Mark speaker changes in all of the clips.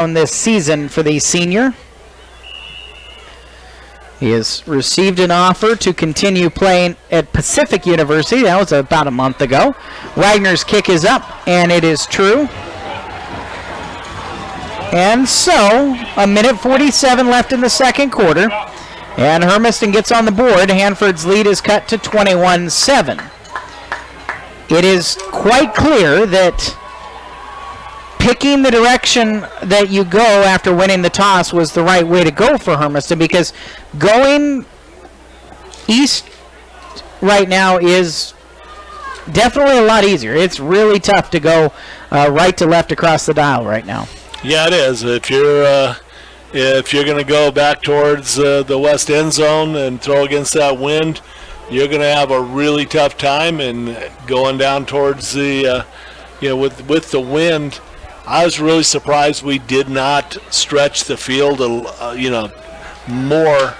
Speaker 1: this season for the senior. He has received an offer to continue playing at Pacific University. That was about a month ago. Wagner's kick is up, and it is true. And so, 1:47 left in the second quarter, and Hermiston gets on the board. Hanford's lead is cut to 21-7. It is quite clear that picking the direction that you go after winning the toss was the right way to go for Hermiston, because going east right now is definitely a lot easier. It's really tough to go right to left across the dial right now.
Speaker 2: Yeah, it is. If you're going to go back towards the west end zone and throw against that wind, you're going to have a really tough time. And going down towards the with the wind, I was really surprised we did not stretch the field, more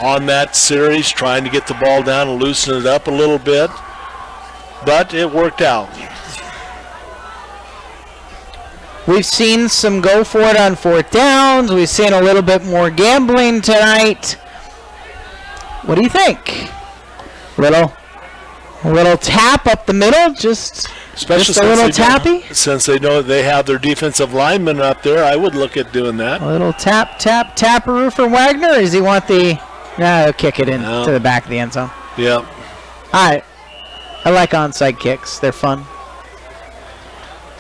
Speaker 2: on that series, trying to get the ball down and loosen it up a little bit. But it worked out.
Speaker 1: We've seen some go for it on fourth downs. We've seen a little bit more gambling tonight. What do you think? Little tap up the middle, just a little tappy.
Speaker 2: Since they know they have their defensive lineman up there, I would look at doing that.
Speaker 1: A little taparoo for Wagner, or does he want the? No, he'll kick it in to the back of the end zone.
Speaker 2: Yeah.
Speaker 1: I like onside kicks. They're fun.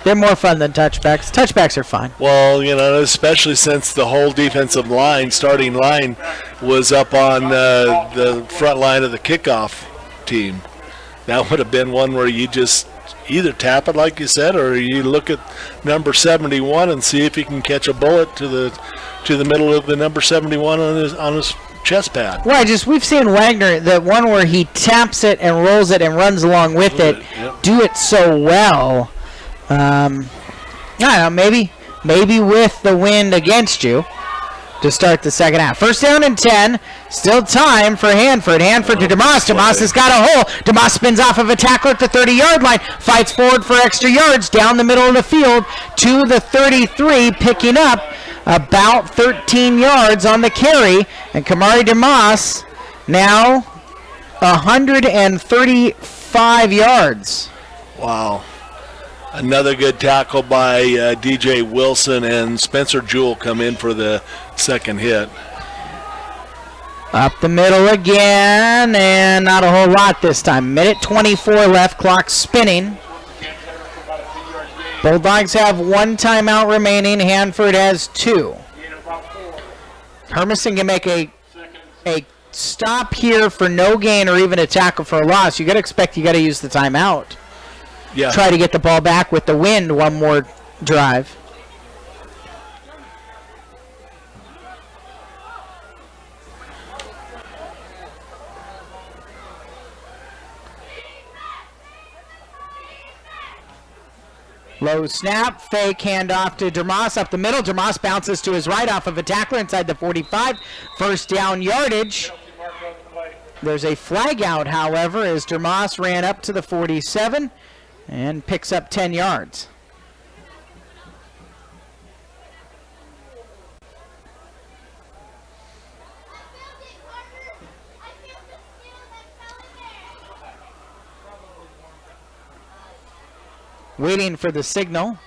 Speaker 1: They're more fun than touchbacks. Touchbacks are fine.
Speaker 2: Well, especially since the whole defensive starting line, was up on the front line of the kickoff team. That would have been one where you just either tap it, like you said, or you look at number 71 and see if you can catch a bullet to the middle of the number 71 on his chest pad.
Speaker 1: Right, we've seen Wagner, the one where he taps it and rolls it and runs along with it, do it so well. I don't know, maybe with the wind against you to start the second half. First down and 10. Still time for Hanford. Hanford to DeMoss. DeMoss has got a hole. DeMoss spins off of a tackler at the 30-yard line. Fights forward for extra yards down the middle of the field to the 33, picking up about 13 yards on the carry. And Kamari DeMoss now 135 yards.
Speaker 2: Wow. Another good tackle by DJ Wilson, and Spencer Jewell come in for the second hit.
Speaker 1: Up the middle again, and not a whole lot this time. 1:24 left, clock spinning. Bulldogs have one timeout remaining. Hanford has two. Hermiston can make a stop here for no gain or even a tackle for a loss. You got to use the timeout.
Speaker 2: Yeah.
Speaker 1: Try to get the ball back with the wind one more drive. Low snap, fake handoff to Dermos up the middle. Dermos bounces to his right off of a tackler inside the 45. First down yardage. There's a flag out, however, as Dermos ran up to the 47. And picks up 10 yards. Waiting for the signal.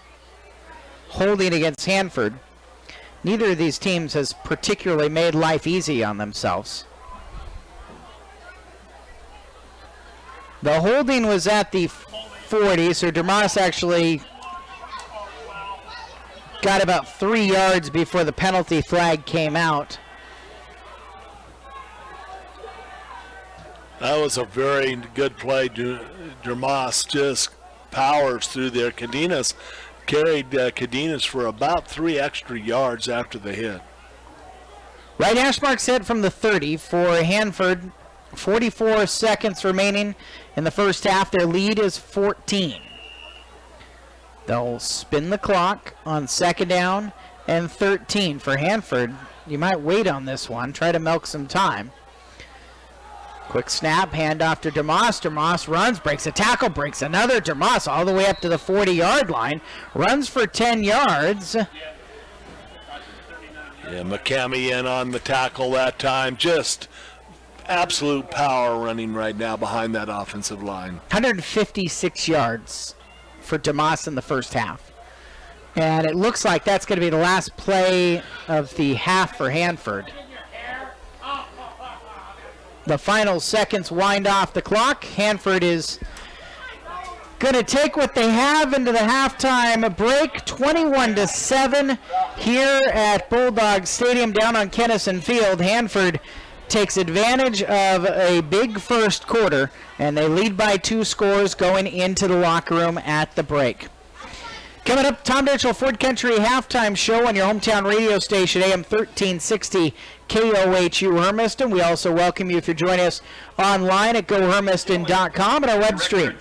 Speaker 1: Holding against Hanford. Neither of these teams has particularly made life easy on themselves. The holding was at the 40, so DeMoss actually got about 3 yards before the penalty flag came out.
Speaker 2: That was a very good play. DeMoss just powers through there. Cadenas carried Cadenas for about 3 extra yards after the hit.
Speaker 1: Right hash mark set from the 30 for Hanford. 44 seconds remaining in the first half. Their lead is 14. They'll spin the clock on second down and 13 for Hanford. You might wait on this one, try to milk some time. Quick snap, handoff to DeMoss. DeMoss runs, breaks a tackle, breaks another. DeMoss all the way up to the 40-yard line, runs for 10 yards.
Speaker 2: Yeah, McCamey in on the tackle that time. Just absolute power running right now behind that offensive line.
Speaker 1: 156 yards for DeMoss in the first half. And it looks like that's going to be the last play of the half for Hanford. The final seconds wind off the clock. Hanford is going to take what they have into the halftime break, 21-7 here at Bulldog Stadium down on Kennison Field. Hanford takes advantage of a big first quarter, and they lead by 2 scores going into the locker room at the break. Coming up, Tom Mitchell Ford Country halftime show on your hometown radio station, AM 1360 KOHU Hermiston. We also welcome you if you're joining us online at gohermiston.com and our web stream.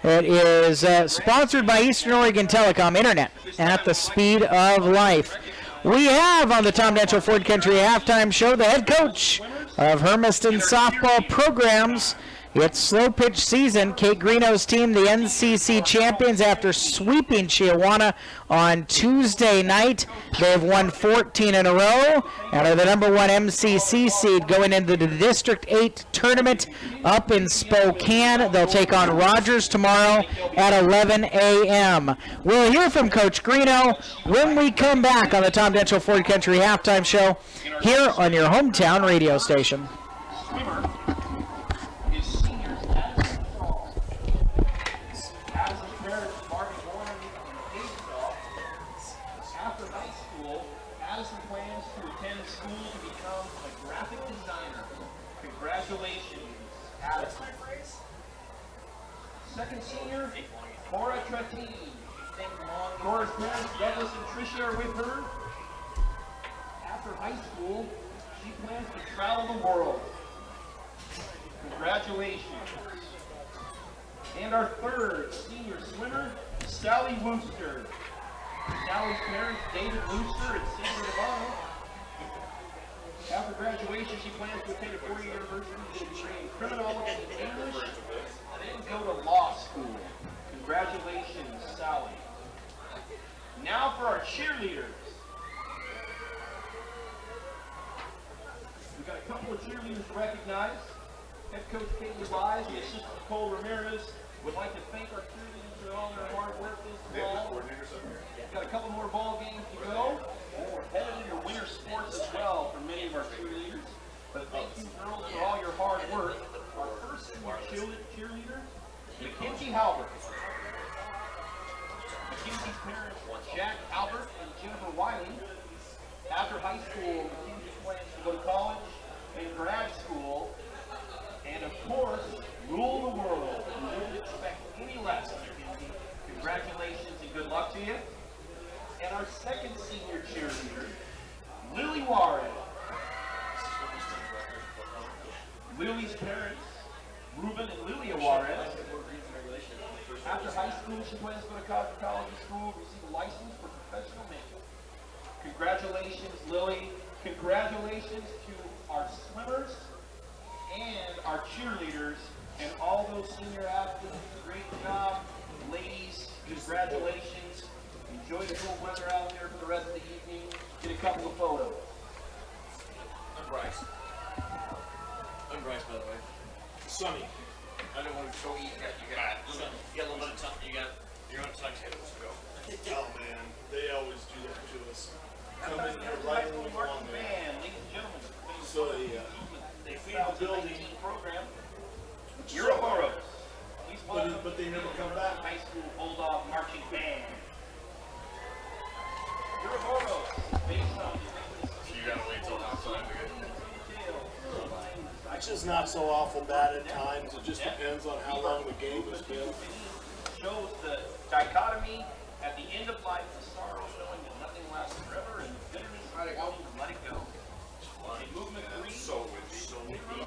Speaker 1: It is sponsored by Eastern Oregon Telecom Internet at the speed of life. We have on the Tom Mitchell Ford Country halftime show the head coach of Hermiston softball programs. It's slow pitch season. Kate Greeno's team, the NCC champions, after sweeping Chiawana on Tuesday night. They've won 14 in a row and are the number 1 MCC seed going into the District 8 tournament up in Spokane. They'll take on Rogers tomorrow at 11 a.m. We'll hear from Coach Greeno when we come back on the Tom Mitchell Ford Country halftime show here on your hometown radio station.
Speaker 3: Second senior, Cora Tratini. Cora's parents, Douglas and Tricia, are with her. After high school, she plans to travel the world. Congratulations. And our third senior swimmer, Sally Wooster. Sally's parents, David Wooster and Cindy Devano. After graduation, she plans to attend a 4-year university degree in criminology and English, then go to law school. Congratulations, Sally. Now for our cheerleaders. We've got a couple of cheerleaders to recognize. Head coach Caitlin Wise and assistant Cole Ramirez would like to thank our cheerleaders for all their hard work this fall. We've got a couple more ball games to go. We're headed into winter sports as well for many of our cheerleaders. But thank you, girls, for all your hard work. Our first cheerleader, Mackenzie Halbert. Mackenzie's parents, Jack Albert and Jennifer Wiley. After high school, Mackenzie plans to go to college and grad school. And of course, rule the world. We wouldn't expect any less, Mackenzie. Congratulations and good luck to you. And our second senior cheerleader, Lily Warren. Lily's parents, Ruben and Lilia Juarez. After high school, she plans to go to cosmetology school and receive a license for professional makeup. Congratulations, Lily. Congratulations to our swimmers and our cheerleaders and all those senior athletes. Great job, ladies. Congratulations. Enjoy the cool weather out there for the rest of the evening. Get a couple of photos.
Speaker 4: I'm Bryce. By the way. Sunny. I don't want to go eat yet. You got a little bit of time. You're on tuxedos to go.
Speaker 5: Oh man, they always do that to us. Come in here right when we want them.
Speaker 3: Man, ladies and gentlemen.
Speaker 5: So
Speaker 3: They feed the building program. Euroboros.
Speaker 5: but they never come back.
Speaker 3: High school Bulldog marching band. Euroboros. Based on
Speaker 4: So you gotta wait till outside to get.
Speaker 5: It's just not so awful bad at times. It just depends on how long the game has been.
Speaker 3: Shows the dichotomy at the end of life, the sorrow knowing that nothing lasts forever, and the bitterness let it go. Let it go. In movement 3,
Speaker 4: So with me.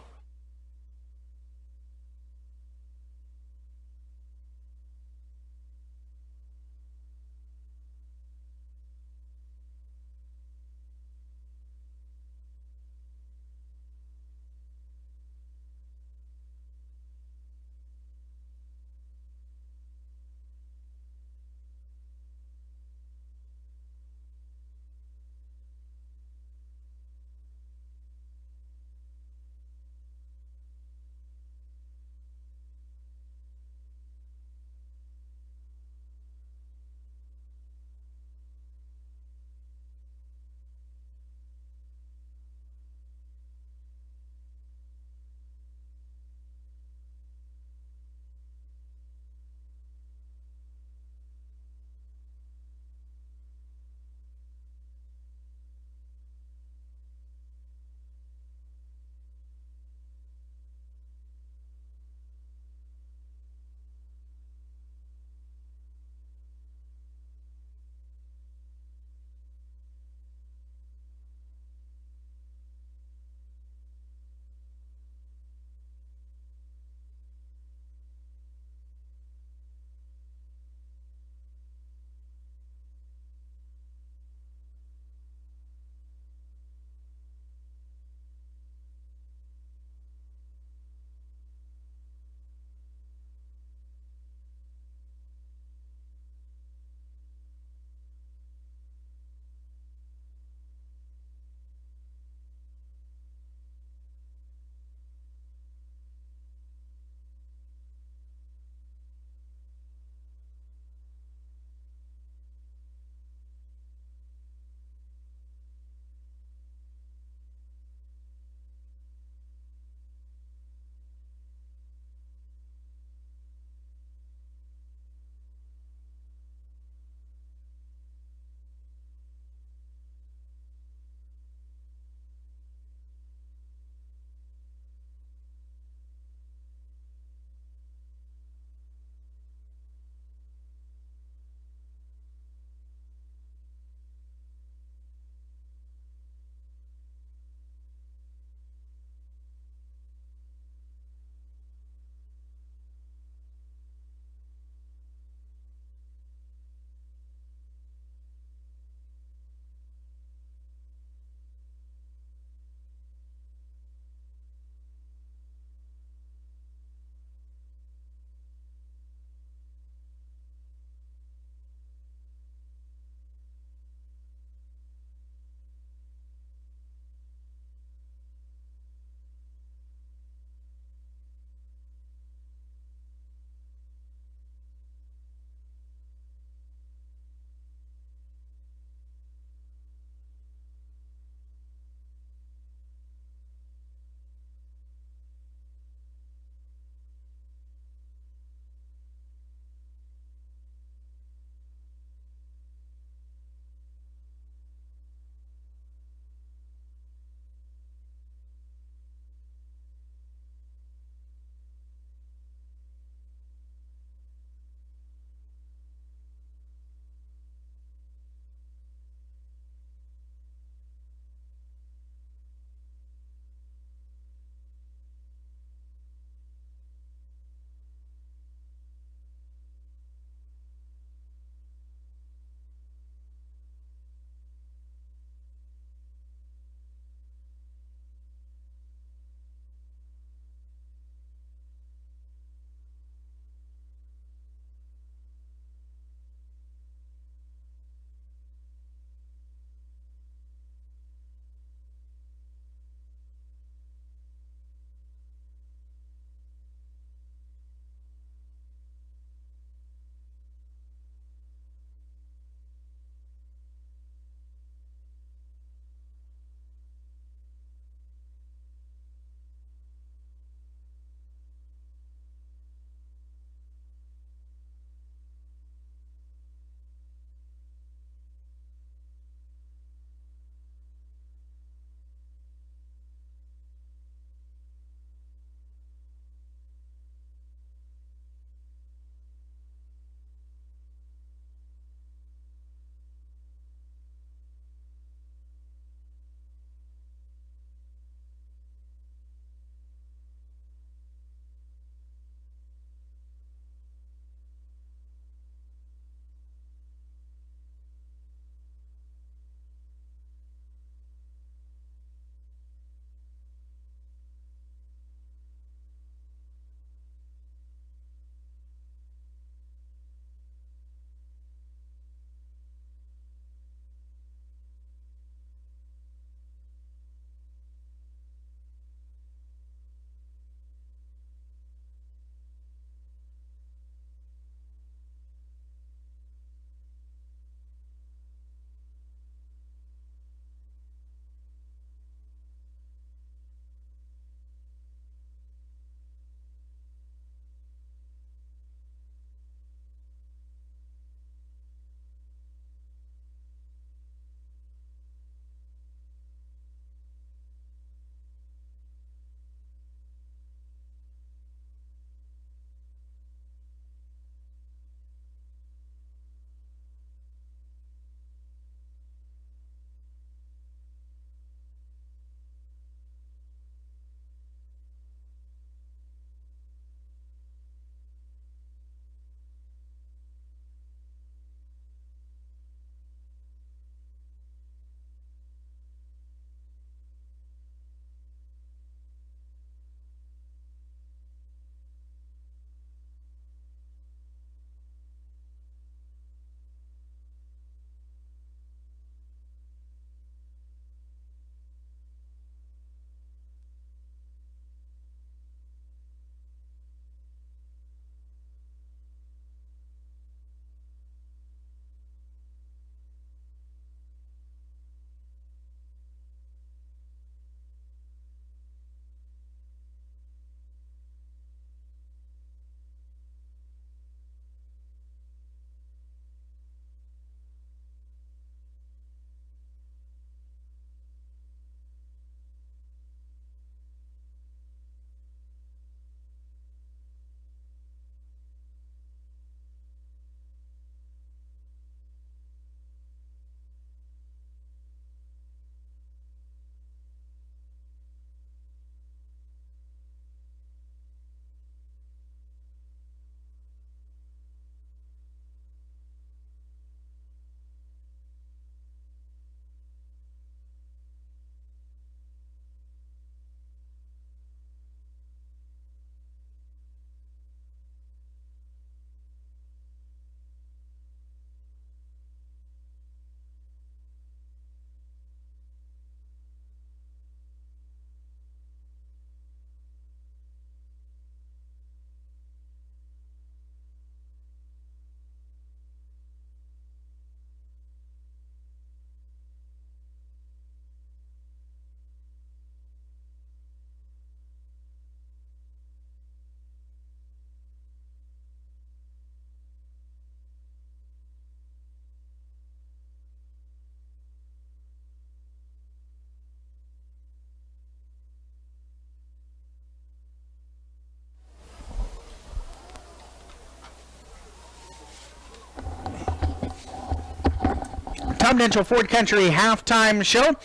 Speaker 1: Tom Dental Ford Country halftime show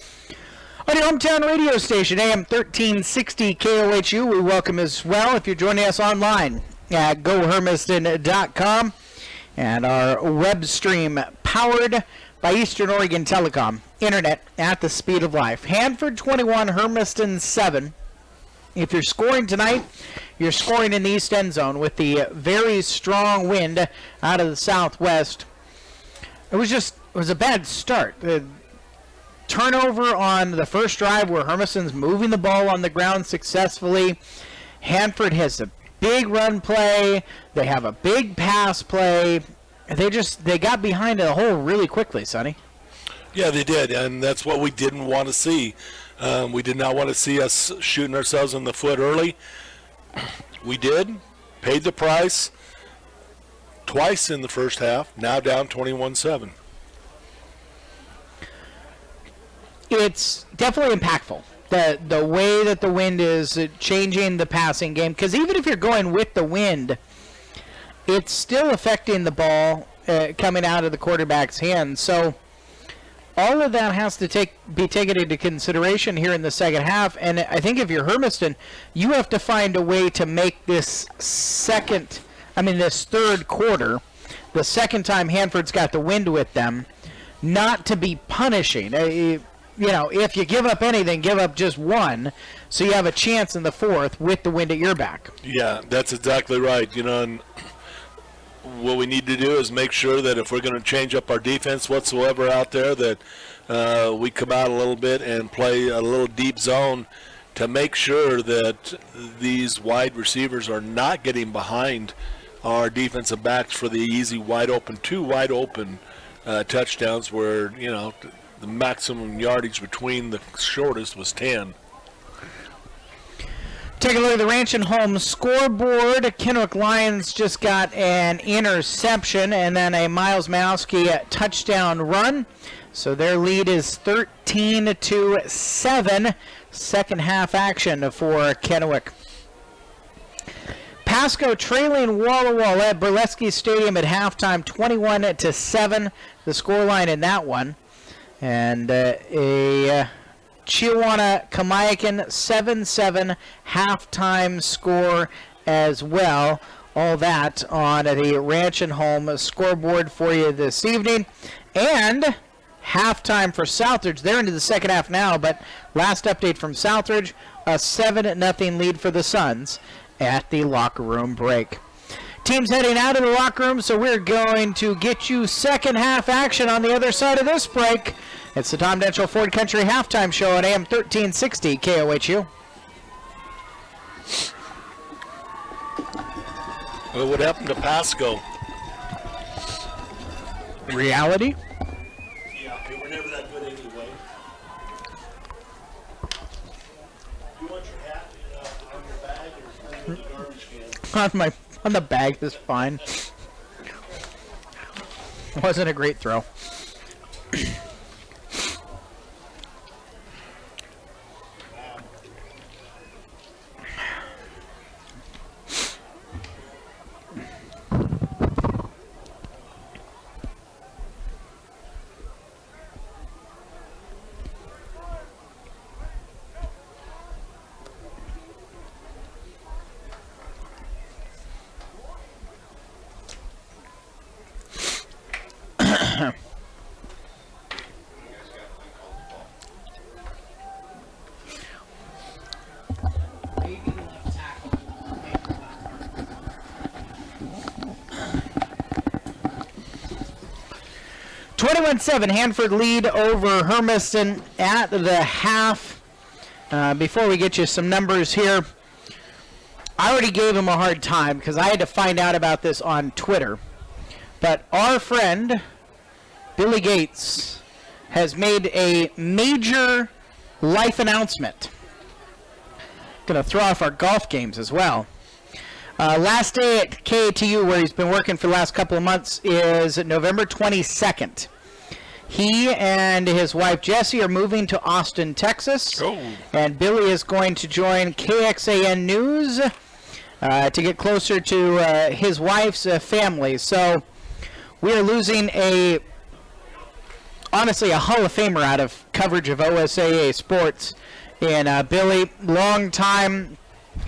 Speaker 1: on your hometown radio station, AM 1360 KOHU. We welcome as well if you're joining us online at gohermiston.com and our web stream powered by Eastern Oregon Telecom. Internet at the speed of life. Hanford 21, Hermiston 7. If you're scoring tonight, you're scoring in the east end zone with the very strong wind out of the southwest. It was a bad start. The turnover on the first drive where Hermiston's moving the ball on the ground successfully. Hanford has a big run play. They have a big pass play. They got behind the hole really quickly, Sonny.
Speaker 2: Yeah, they did, and that's what we didn't want to see. We did not want to see us shooting ourselves in the foot early. We did, paid the price twice in the first half, now down 21-7.
Speaker 1: It's definitely impactful, the way that the wind is changing the passing game, because even if you're going with the wind, it's still affecting the ball coming out of the quarterback's hands. So all of that has to be taken into consideration here in the second half. And I think if you're Hermiston, you have to find a way to make this third quarter, the second time Hanford's got the wind with them, not to be punishing. If you give up anything, give up just one, so you have a chance in the fourth with the wind at your back.
Speaker 2: Yeah, that's exactly right. And what we need to do is make sure that if we're going to change up our defense whatsoever out there, that we come out a little bit and play a little deep zone to make sure that these wide receivers are not getting behind our defensive backs for the easy two wide open touchdowns where, the maximum yardage between the shortest was 10.
Speaker 1: Take a look at the Ranch and Home scoreboard. Kennewick Lions just got an interception and then a Miles Mowski touchdown run. So their lead is 13-7. Second half action for Kennewick. Pasco trailing wall-to-wall at Burleski Stadium at halftime, 21-7. The scoreline in that one. And a Chiawana Kamayakan 7-7 halftime score as well. All that on the Ranch and Home scoreboard for you this evening. And halftime for Southridge. They're into the second half now, but last update from Southridge, a 7-0 lead for the Suns at the locker room break. Teams heading out of the locker room, so we're going to get you second half action on the other side of this break. It's the Tom Dental Ford Country halftime show at AM 1360 KOHU.
Speaker 2: Well, what happened to Pasco?
Speaker 1: Reality?
Speaker 5: Yeah, they were never that good anyway. You want your hat on your bag or in the garbage can?
Speaker 1: On the bag is fine. Wasn't a great throw. Hanford lead over Hermiston at the half. Before we get you some numbers here, I already gave him a hard time because I had to find out about this on Twitter. But our friend, Billy Gates, has made a major life announcement. Going to throw off our golf games as well. Last day at KATU, where he's been working for the last couple of months, is November 22nd. He and his wife Jessie are moving to Austin, Texas.
Speaker 2: Oh.
Speaker 1: And Billy is going to join KXAN News to get closer to his wife's family. So we are losing a honestly a Hall of Famer out of coverage of OSAA sports. And Billy, long time,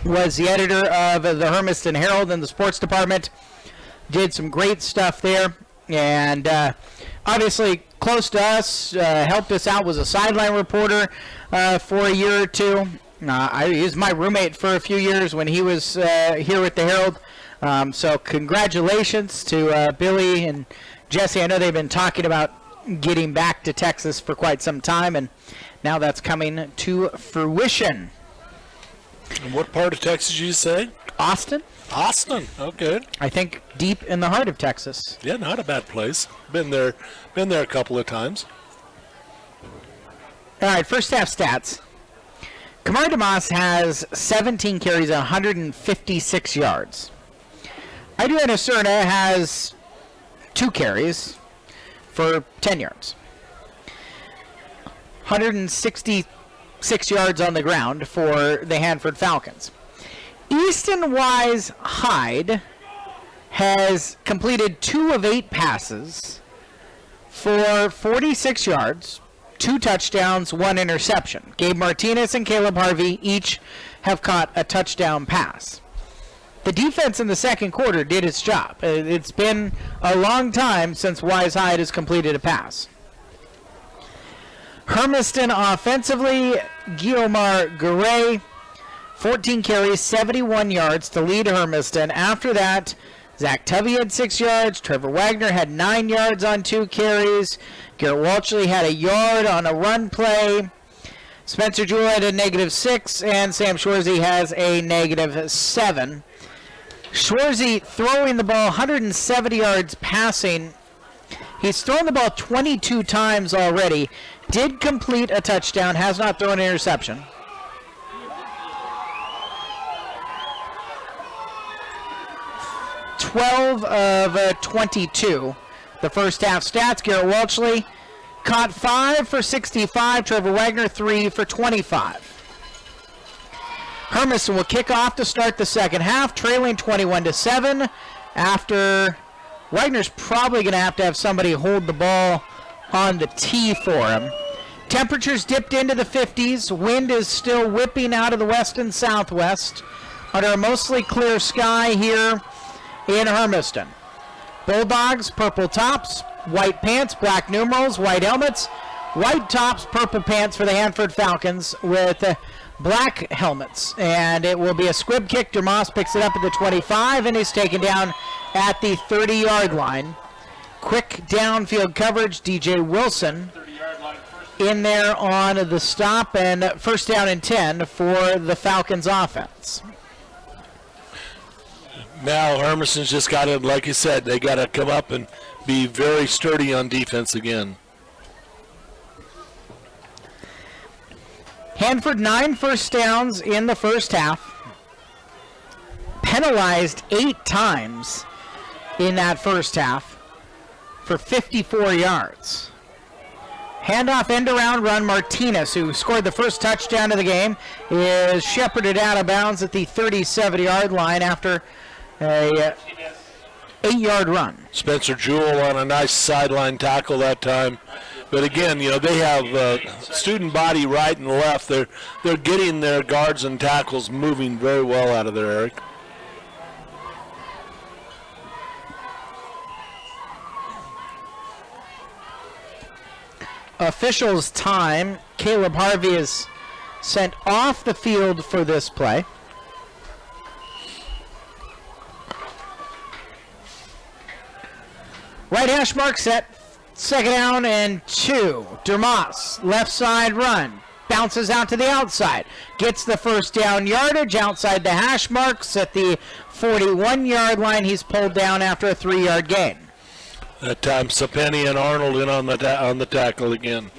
Speaker 1: was the editor of the Hermiston Herald in the sports department. Did some great stuff there. And obviously close to us, helped us out, was a sideline reporter for a year or two. He was my roommate for a few years when he was here with the Herald. So congratulations to Billy and Jesse. I know they've been talking about getting back to Texas for quite some time, and now that's coming to fruition.
Speaker 2: And what part of Texas did you say?
Speaker 1: Austin?
Speaker 2: Austin, okay.
Speaker 1: I think deep in the heart of Texas.
Speaker 2: Yeah, not a bad place. Been there a couple of times.
Speaker 1: All right, first half stats. Kamar DeMoss has 17 carries, 156 yards. Idua Nacerna has 2 carries for 10 yards. 166 yards on the ground for the Hanford Falcons. Easton Wise Hyde has completed 2 of 8 passes for 46 yards, 2 touchdowns, 1 interception. Gabe Martinez and Caleb Harvey each have caught a touchdown pass. The defense in the second quarter did its job. It's been a long time since Wise Hyde has completed a pass. Hermiston offensively, Guiomar Garay, 14 carries, 71 yards to lead Hermiston. After that, Zach Tubby had 6 yards. Trevor Wagner had 9 yards on 2 carries. Garrett Walshley had a yard on a run play. Spencer Jewell had a -6, and Sam Schwarzy has a -7. Schwarzy throwing the ball 170 yards passing. He's thrown the ball 22 times already. Did complete a touchdown, has not thrown an interception. $12 of 22. The first half stats. Garrett Walshley caught 5 for 65. Trevor Wagner 3 for 25. Hermiston will kick off to start the second half, trailing 21-7. After Wagner's probably going to have somebody hold the ball on the tee for him. Temperatures dipped into the 50s. Wind is still whipping out of the west and southwest under a mostly clear sky here in Hermiston. Bulldogs, purple tops, white pants, black numerals, white helmets, white tops, purple pants for the Hanford Falcons with black helmets. And it will be a squib kick. DeMoss picks it up at the 25 and is taken down at the 30-yard line. Quick downfield coverage. DJ Wilson in there on the stop, and first down and 10 for the Falcons offense.
Speaker 2: Now Hermiston's just got to, like you said, they got to come up and be very sturdy on defense again.
Speaker 1: Hanford 9 first downs in the first half. Penalized 8 times in that first half for 54 yards. Handoff end around run. Martinez, who scored the first touchdown of the game, is shepherded out of bounds at the 37-yard line after a 8-yard run.
Speaker 2: Spencer Jewell on a nice sideline tackle that time. But again, you know, they have student body right and left. They're getting their guards and tackles moving very well out of there, Eric.
Speaker 1: Officials time. Caleb Harvey is sent off the field for this play. Right hash mark set. Second down and 2. DeMoss, left side run. Bounces out to the outside. Gets the first down yardage outside the hash marks at the 41-yard line. He's pulled down after a 3-yard gain.
Speaker 2: That time Sapeni and Arnold in on the tackle again.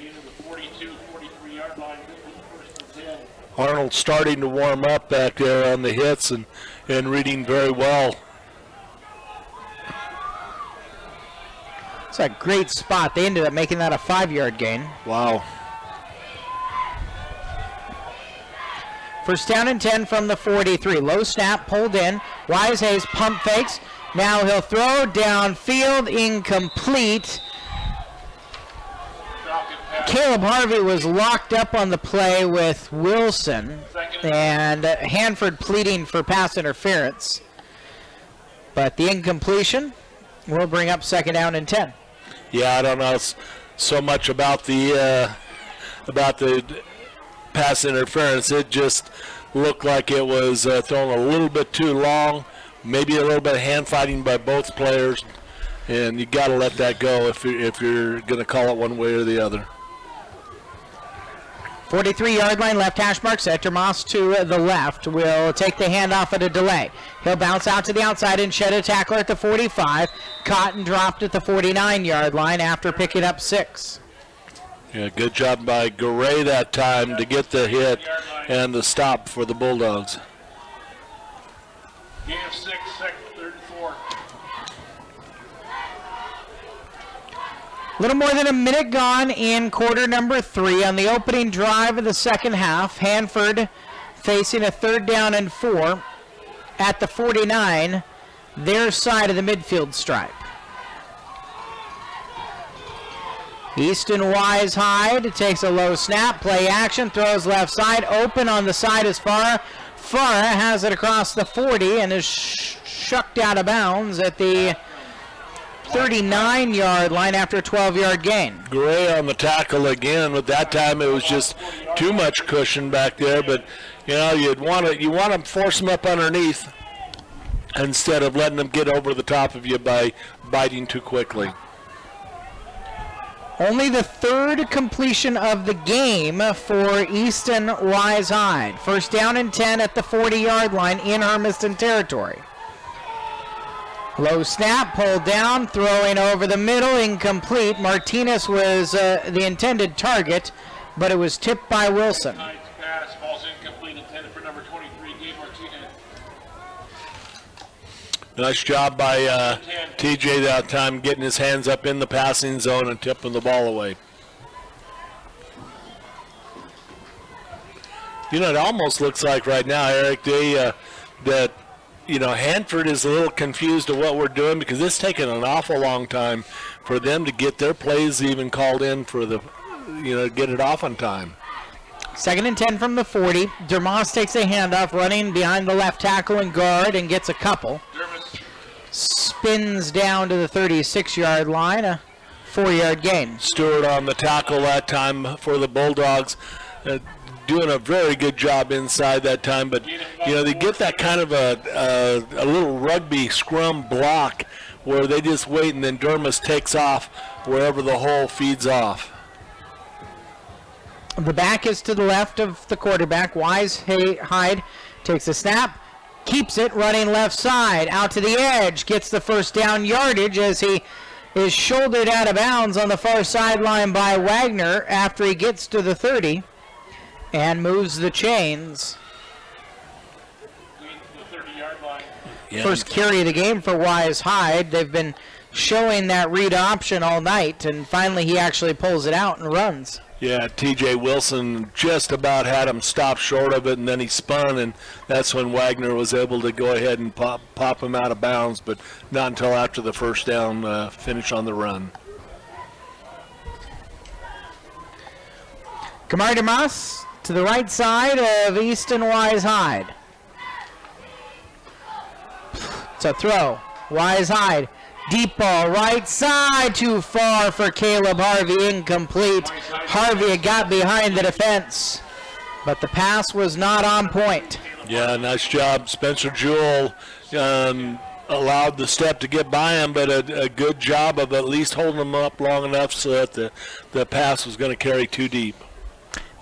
Speaker 2: Arnold starting to warm up back there on the hits and reading very well.
Speaker 1: It's a great spot. They ended up making that a 5-yard gain.
Speaker 2: Wow.
Speaker 1: First down and 10 from the 43. Low snap, pulled in. Wise Hayes pump fakes. Now he'll throw downfield, incomplete. Caleb Harvey was locked up on the play with Wilson, and Hanford pleading for pass interference. But the incompletion will bring up second down and 10.
Speaker 2: Yeah, I don't know so much about the pass interference. It just looked like it was thrown a little bit too long, maybe a little bit of hand fighting by both players, and you got to let that go if you're going to call it one way or the other.
Speaker 1: 43-yard line, left hash mark set. Dermos to the left will take the handoff at a delay. He'll bounce out to the outside and shed a tackler at the 45. Caught and dropped at the 49-yard line after picking up 6.
Speaker 2: Yeah, good job by Garay that time to get the hit and the stop for the Bulldogs.
Speaker 4: Gain of 6, second, third and 4.
Speaker 1: A little more than a minute gone in quarter number 3 on the opening drive of the second half. Hanford facing a 3rd down and 4 at the 49, their side of the midfield stripe. Easton Wise Hyde takes a low snap, play action, throws left side, open on the side as Farah. Farah has it across the 40 and is shucked out of bounds at the 39-yard line after a 12-yard gain.
Speaker 2: Gray on the tackle again, but that time it was just too much cushion back there. But you know, you want to force them up underneath instead of letting them get over the top of you by biting too quickly.
Speaker 1: Only the 3rd completion of the game for Easton Wise Hyde. 1st down and 10 at the 40-yard line in Hermiston territory. Low snap, pulled down, throwing over the middle, incomplete. Martinez was the intended target, but it was tipped by Wilson.
Speaker 4: Pass, falls incomplete, intended for number 23, Gabe Martinez.
Speaker 2: Nice job by TJ that time, getting his hands up in the passing zone and tipping the ball away. You know, it almost looks like right now, Eric, that Hanford is a little confused at what we're doing because it's taken an awful long time for them to get their plays even called in for get it off on time.
Speaker 1: 2nd and 10 from the 40. Dermos takes a handoff, running behind the left tackle and guard, and gets a couple. Spins down to the 36-yard line, a 4-yard gain.
Speaker 2: Stewart on the tackle that time for the Bulldogs. Doing a very good job inside that time, but they get that kind of a little rugby scrum block where they just wait and then Dermis takes off wherever the hole feeds off.
Speaker 1: The back is to the left of the quarterback. Wise Hyde takes a snap, keeps it, running left side, out to the edge, gets the 1st down yardage as he is shouldered out of bounds on the far sideline by Wagner after he gets to the 30. And moves the chains.
Speaker 4: The 30-yard line.
Speaker 2: Yeah.
Speaker 1: First carry of the game for Wise Hyde. They've been showing that read option all night, and finally he actually pulls it out and runs.
Speaker 2: Yeah, TJ Wilson just about had him stop short of it, and then he spun, and that's when Wagner was able to go ahead and pop him out of bounds, but not until after the 1st down finish on the run.
Speaker 1: Kamar Damas to the right side of Easton Wise Hyde. It's a throw. Wise Hyde. Deep ball right side. Too far for Caleb Harvey. Incomplete. Harvey got behind the defense, but the pass was not on point.
Speaker 2: Yeah, nice job. Spencer Jewell allowed the step to get by him, but a good job of at least holding him up long enough so that the pass was going to carry too deep.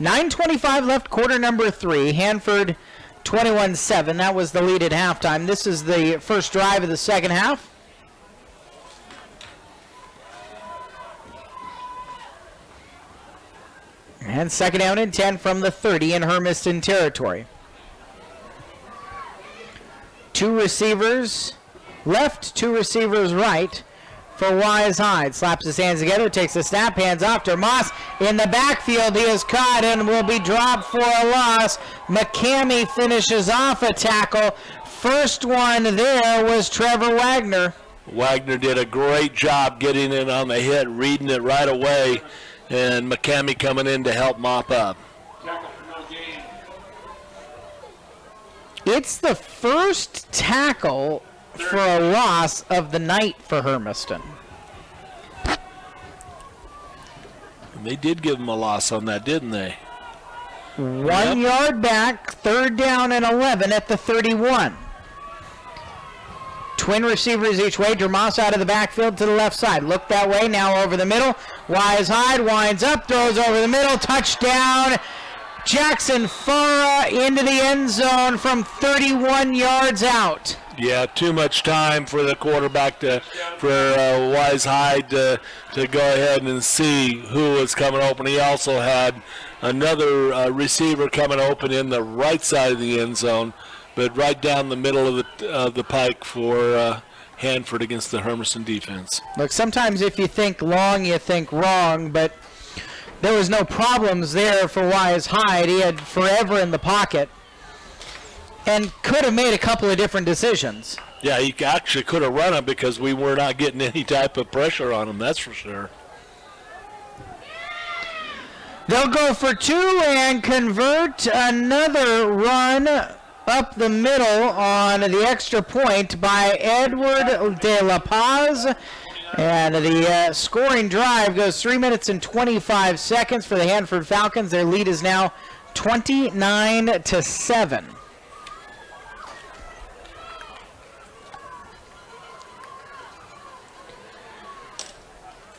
Speaker 1: 9:25 left, quarter number 3. Hanford 21-7. That was the lead at halftime. This is the first drive of the second half. And 2nd down and 10 from the 30 in Hermiston territory. 2 receivers left, 2 receivers right for Wise Hyde. Slaps his hands together, takes a snap, hands off to Moss. In the backfield, he is caught and will be dropped for a loss. McCamey finishes off a tackle. First one there was Trevor Wagner.
Speaker 2: Wagner did a great job getting in on the hit, reading it right away, and McCamey coming in to help mop up.
Speaker 3: Tackle for no gain.
Speaker 1: It's the first tackle for a loss of the night for Hermiston.
Speaker 2: And they did give him a loss on that, didn't they?
Speaker 1: 1 yard back, 3rd down and 11 at the 31. Twin receivers each way. Dermas out of the backfield to the left side. Look that way, now over the middle. Wise Hyde winds up, throws over the middle. Touchdown. Jackson Farah into the end zone from 31 yards out.
Speaker 2: Yeah, too much time for the quarterback for Wise Hyde to go ahead and see who was coming open. He also had another receiver coming open in the right side of the end zone, but right down the middle of the pike for Hanford against the Hermiston defense.
Speaker 1: Look, sometimes if you think long, you think wrong, but there was no problems there for Wise Hyde. He had forever in the pocket and could have made a couple of different decisions.
Speaker 2: Yeah, he actually could have run him because we were not getting any type of pressure on him, that's for sure.
Speaker 1: They'll go for 2 and convert another run up the middle on the extra point by Edward De La Paz. And the scoring drive goes 3 minutes and 25 seconds for the Hanford Falcons. Their lead is now 29-7.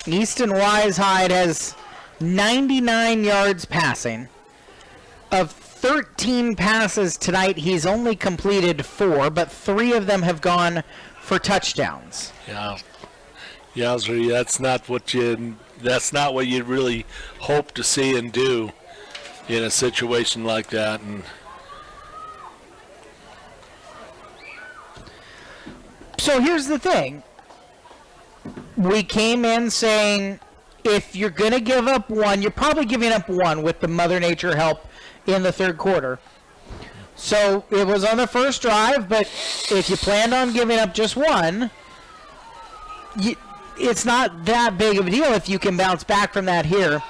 Speaker 1: Easton Wise Hyde has 99 yards passing. Of 13 passes tonight, he's only completed 4, but 3 of them have gone for touchdowns.
Speaker 2: Yeah. Yowzer, that's not what you really hope to see and do in a situation like that. And
Speaker 1: so here's the thing. We came in saying if you're going to give up 1, you're probably giving up 1 with the Mother Nature help in the 3rd quarter. So it was on the first drive, but if you planned on giving up just 1, it's not that big of a deal if you can bounce back from that here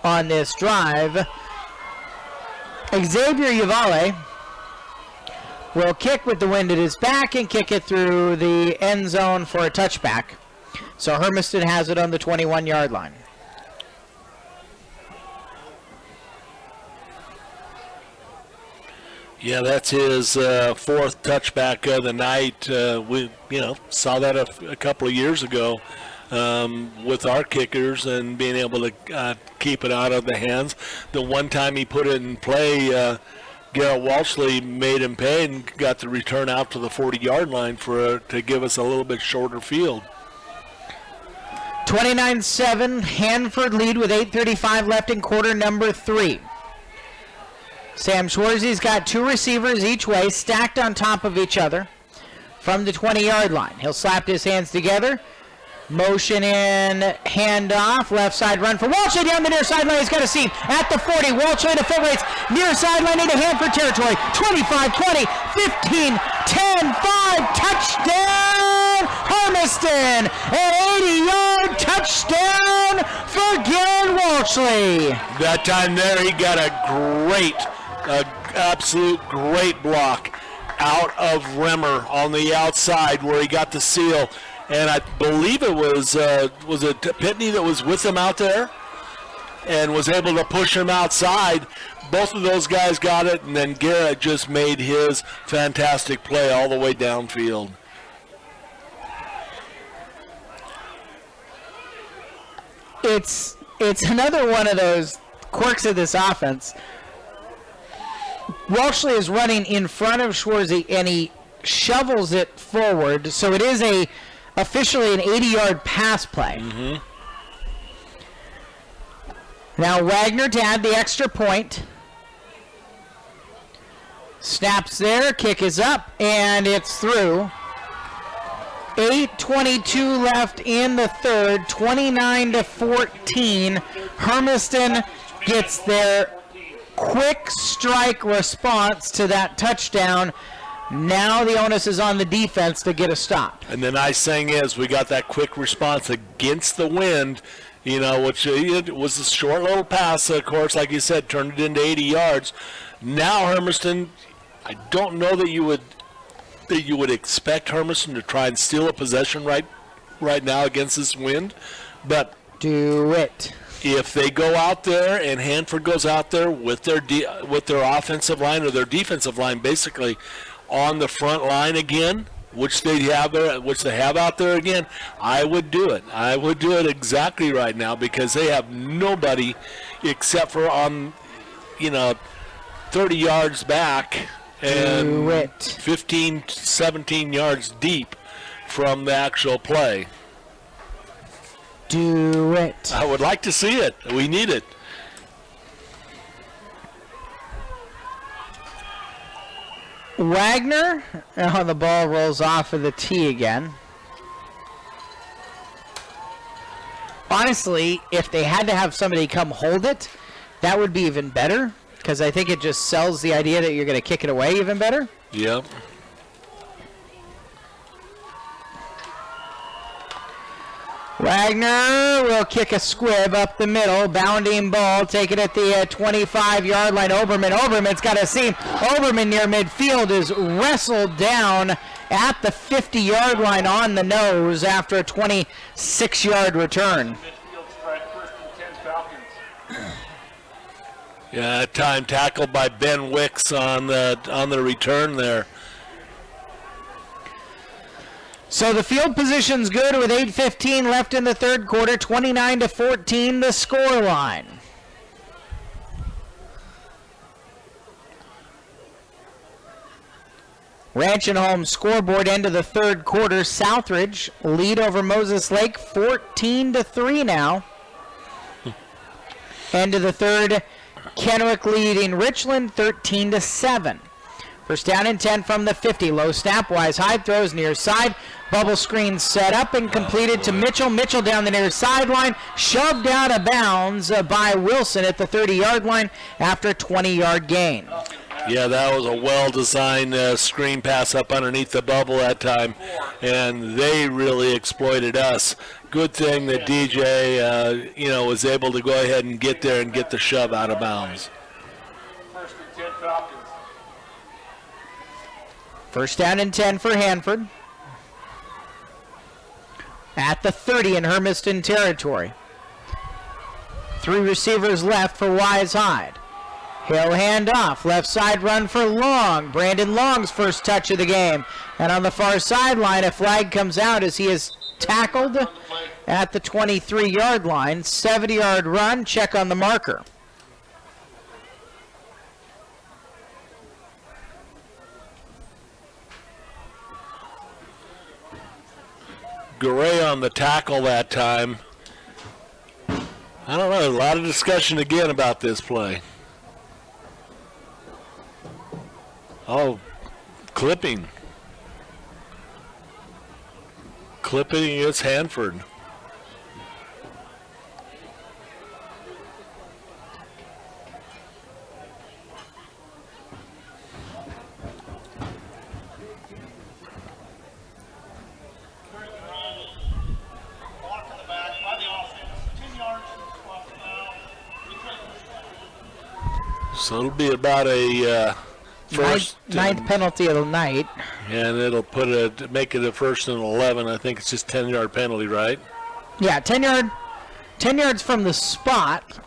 Speaker 1: on this drive. Xavier Yavale will kick with the wind at his back and kick it through the end zone for a touchback. So Hermiston has it on the 21-yard line.
Speaker 2: yeah, that's his 4th touchback of the night. We saw that a couple of years ago with our kickers and being able to keep it out of the hands. The one time he put it in play, Garrett Walshley made him pay and got the return out to the 40-yard line to give us a little bit shorter field.
Speaker 1: 29-7, Hanford lead with 8:35 left in quarter number 3. Sam Schwarzy's got 2 receivers each way, stacked on top of each other from the 20-yard line. He'll slap his hands together, motion in, handoff, left side run for Walshley down the near sideline. He's got a seam at the 40. Walshley to foot race, near sideline into Hanford territory. 25, 20, 15, 10, 5, touchdown! Hermiston, an 80-yard touchdown for Garrett Walshley.
Speaker 2: That time there, he got absolute great block out of Rimmer on the outside where he got the seal. And I believe it was it Pitney that was with him out there and was able to push him outside. Both of those guys got it, and then Garrett just made his fantastic play all the way downfield.
Speaker 1: It's another one of those quirks of this offense. Walshley is running in front of Schwarzy, and he shovels it forward, so it is officially an 80-yard pass play.
Speaker 2: Mm-hmm.
Speaker 1: Now Wagner to add the extra point. Snaps there, kick is up, and it's through. 8:22 left in the 3rd, 29-14. Hermiston gets their quick strike response to that touchdown. Now the onus is on the defense to get a stop.
Speaker 2: And the nice thing is we got that quick response against the wind, You know, which it was a short little pass, of course, like you said, turned it into 80 yards. Now Hermiston, I don't know that you would expect Hermiston to try and steal a possession right now against this wind, but
Speaker 1: do it.
Speaker 2: If they go out there and Hanford goes out there with their offensive line or their defensive line basically on the front line again, which they have out there again, I would do it. I would do it exactly right now because they have nobody except for on, 30 yards back and 15, 17 yards deep from the actual play.
Speaker 1: Do it.
Speaker 2: I would like to see it. We need it.
Speaker 1: Wagner, the ball rolls off of the tee again. Honestly, if they had to have somebody come hold it, that would be even better, because I think it just sells the idea that you're going to kick it away even better.
Speaker 2: Yep.
Speaker 1: Wagner will kick a squib up the middle, bounding ball, take it at the 25-yard line. Oberman's got a seam. Oberman near midfield is wrestled down at the 50-yard line on the nose after a 26-yard return.
Speaker 3: Midfield strike, 1st and 10 Falcons.
Speaker 2: Yeah, time tackled by Ben Wicks on the return there.
Speaker 1: So the field position's good with 8:15 left in the third quarter, 29-14 the score line. Ranch and Home scoreboard end of the third quarter. Southridge lead over Moses Lake 14-3 now. End of the third, Kennewick leading Richland 13-7. First down and 10 from the 50. Low snap, Wise High throws near side. Bubble screen set up and completed to Mitchell. Mitchell down the near sideline, shoved out of bounds by Wilson at the 30-yard line after a 20-yard gain.
Speaker 2: Yeah, that was a well-designed screen pass up underneath the bubble that time, and they really exploited us. Good thing that DJ, was able to go ahead and get there and get the shove out of bounds.
Speaker 3: 1st and 10 Falcons.
Speaker 1: First down and 10 for Hanford. At the 30 in Hermiston territory. 3 receivers left for Wise Hyde. He'll hand off. Left side run for Long. Brandon Long's first touch of the game. And on the far sideline, a flag comes out as he is tackled at the 23-yard line. 70-yard run. Check on the marker.
Speaker 2: Garay on the tackle that time. I don't know, a lot of discussion again about this play. Oh, clipping. Clipping against Hanford. So it'll be about a first
Speaker 1: ninth penalty of the night.
Speaker 2: And it'll make it a 1st and 11. I think it's just 10-yard penalty, right?
Speaker 1: Yeah, 10 yards from the spot.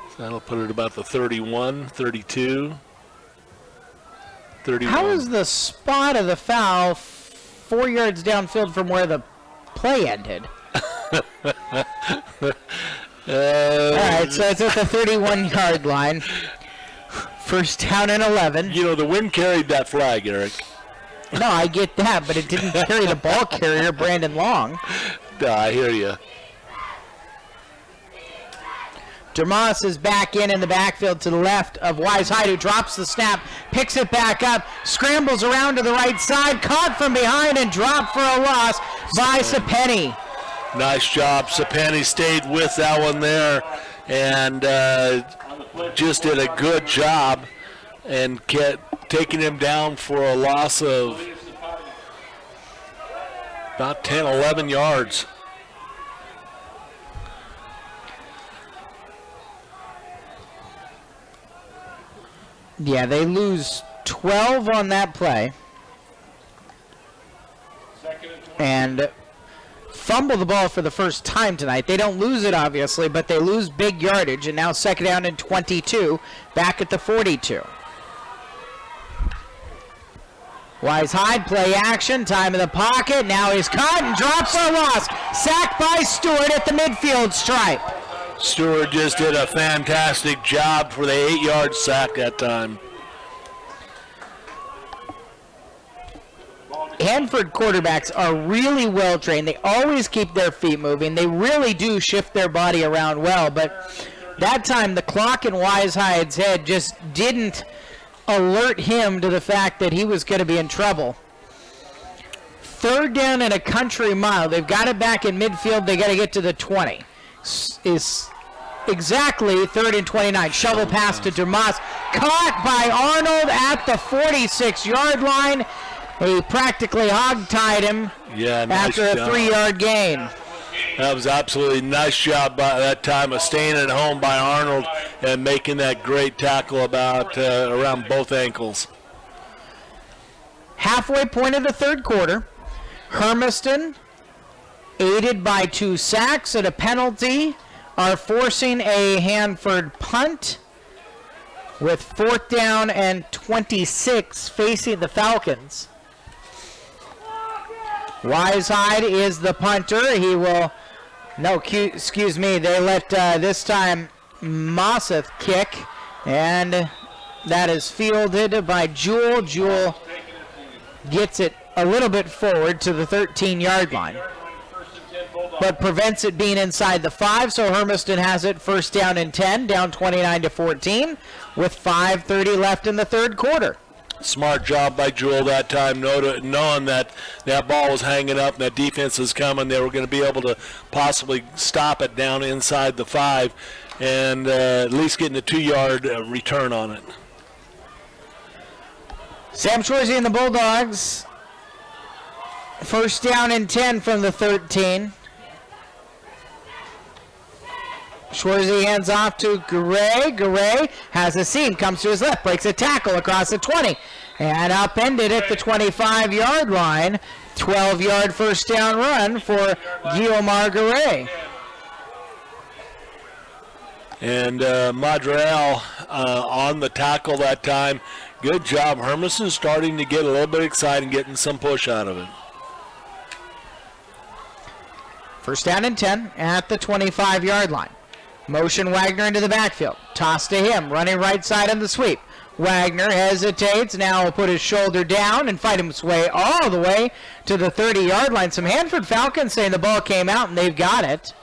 Speaker 2: So that'll put it about the 31, 32, 31.
Speaker 1: How is the spot of the foul 4 yards downfield from where the play ended? All right, so it's at the 31-yard line. First down and 11.
Speaker 2: The wind carried that flag, Eric.
Speaker 1: No, I get that, but it didn't carry the ball carrier, Brandon Long.
Speaker 2: I hear you.
Speaker 1: Dermas is back in the backfield to the left of Wise Hyde, who drops the snap, picks it back up, scrambles around to the right side, caught from behind and dropped for a loss by Sapeni.
Speaker 2: Nice job. Sapani stayed with that one there and just did a good job and kept taking him down for a loss of about 10, 11 yards.
Speaker 1: Yeah, they lose 12 on that play. And fumble the ball for the first time tonight. They don't lose it, obviously, but they lose big yardage. And now second down and 22, back at the 42. Wise Hyde, play action, time in the pocket. Now he's caught and dropped for a loss. Sacked by Stewart at the midfield stripe.
Speaker 2: Stewart just did a fantastic job for the 8-yard sack that time.
Speaker 1: Hanford quarterbacks are really well trained. They always keep their feet moving. They really do shift their body around well. But that time, the clock in Wise Hyde's head just didn't alert him to the fact that he was going to be in trouble. Third down and a country mile. They've got it back in midfield. They got to get to the 20. Is exactly 3rd and 29. Shovel pass to Dermas. Caught by Arnold at the 46-yard line. He practically hog-tied him after a 3-yard gain.
Speaker 2: That was absolutely nice job by that time of staying at home by Arnold and making that great tackle around both ankles.
Speaker 1: Halfway point of the third quarter. Hermiston, aided by 2 sacks and a penalty, are forcing a Hanford punt with 4th down and 26 facing the Falcons. Wise Hyde is the punter. He will, excuse me, they let this time Mosseth kick, and that is fielded by Jewell. Jewell gets it a little bit forward to the 13-yard line, but prevents it being inside the 5, so Hermiston has it 1st down and 10, down 29-14, with 5:30 left in the third quarter.
Speaker 2: Smart job by Jewell that time, knowing that that ball was hanging up and that defense was coming. They were going to be able to possibly stop it down inside the 5 and at least getting a 2-yard return on it.
Speaker 1: Sam Shorzy and the Bulldogs, 1st down and 10 from the 13. Shorzy hands off to Garay. Garay has a seam, comes to his left, breaks a tackle across the 20, and upended at the 25-yard line. 12-yard 1st down run for Guiomar Garay.
Speaker 2: And Madriel on the tackle that time. Good job. Hermiston starting to get a little bit excited and getting some push out of it.
Speaker 1: 1st down and 10 at the 25-yard line. Motion Wagner into the backfield. Toss to him, running right side on the sweep. Wagner hesitates, now will put his shoulder down and fight his way all the way to the 30-yard line. Some Hanford Falcons saying the ball came out and they've got it.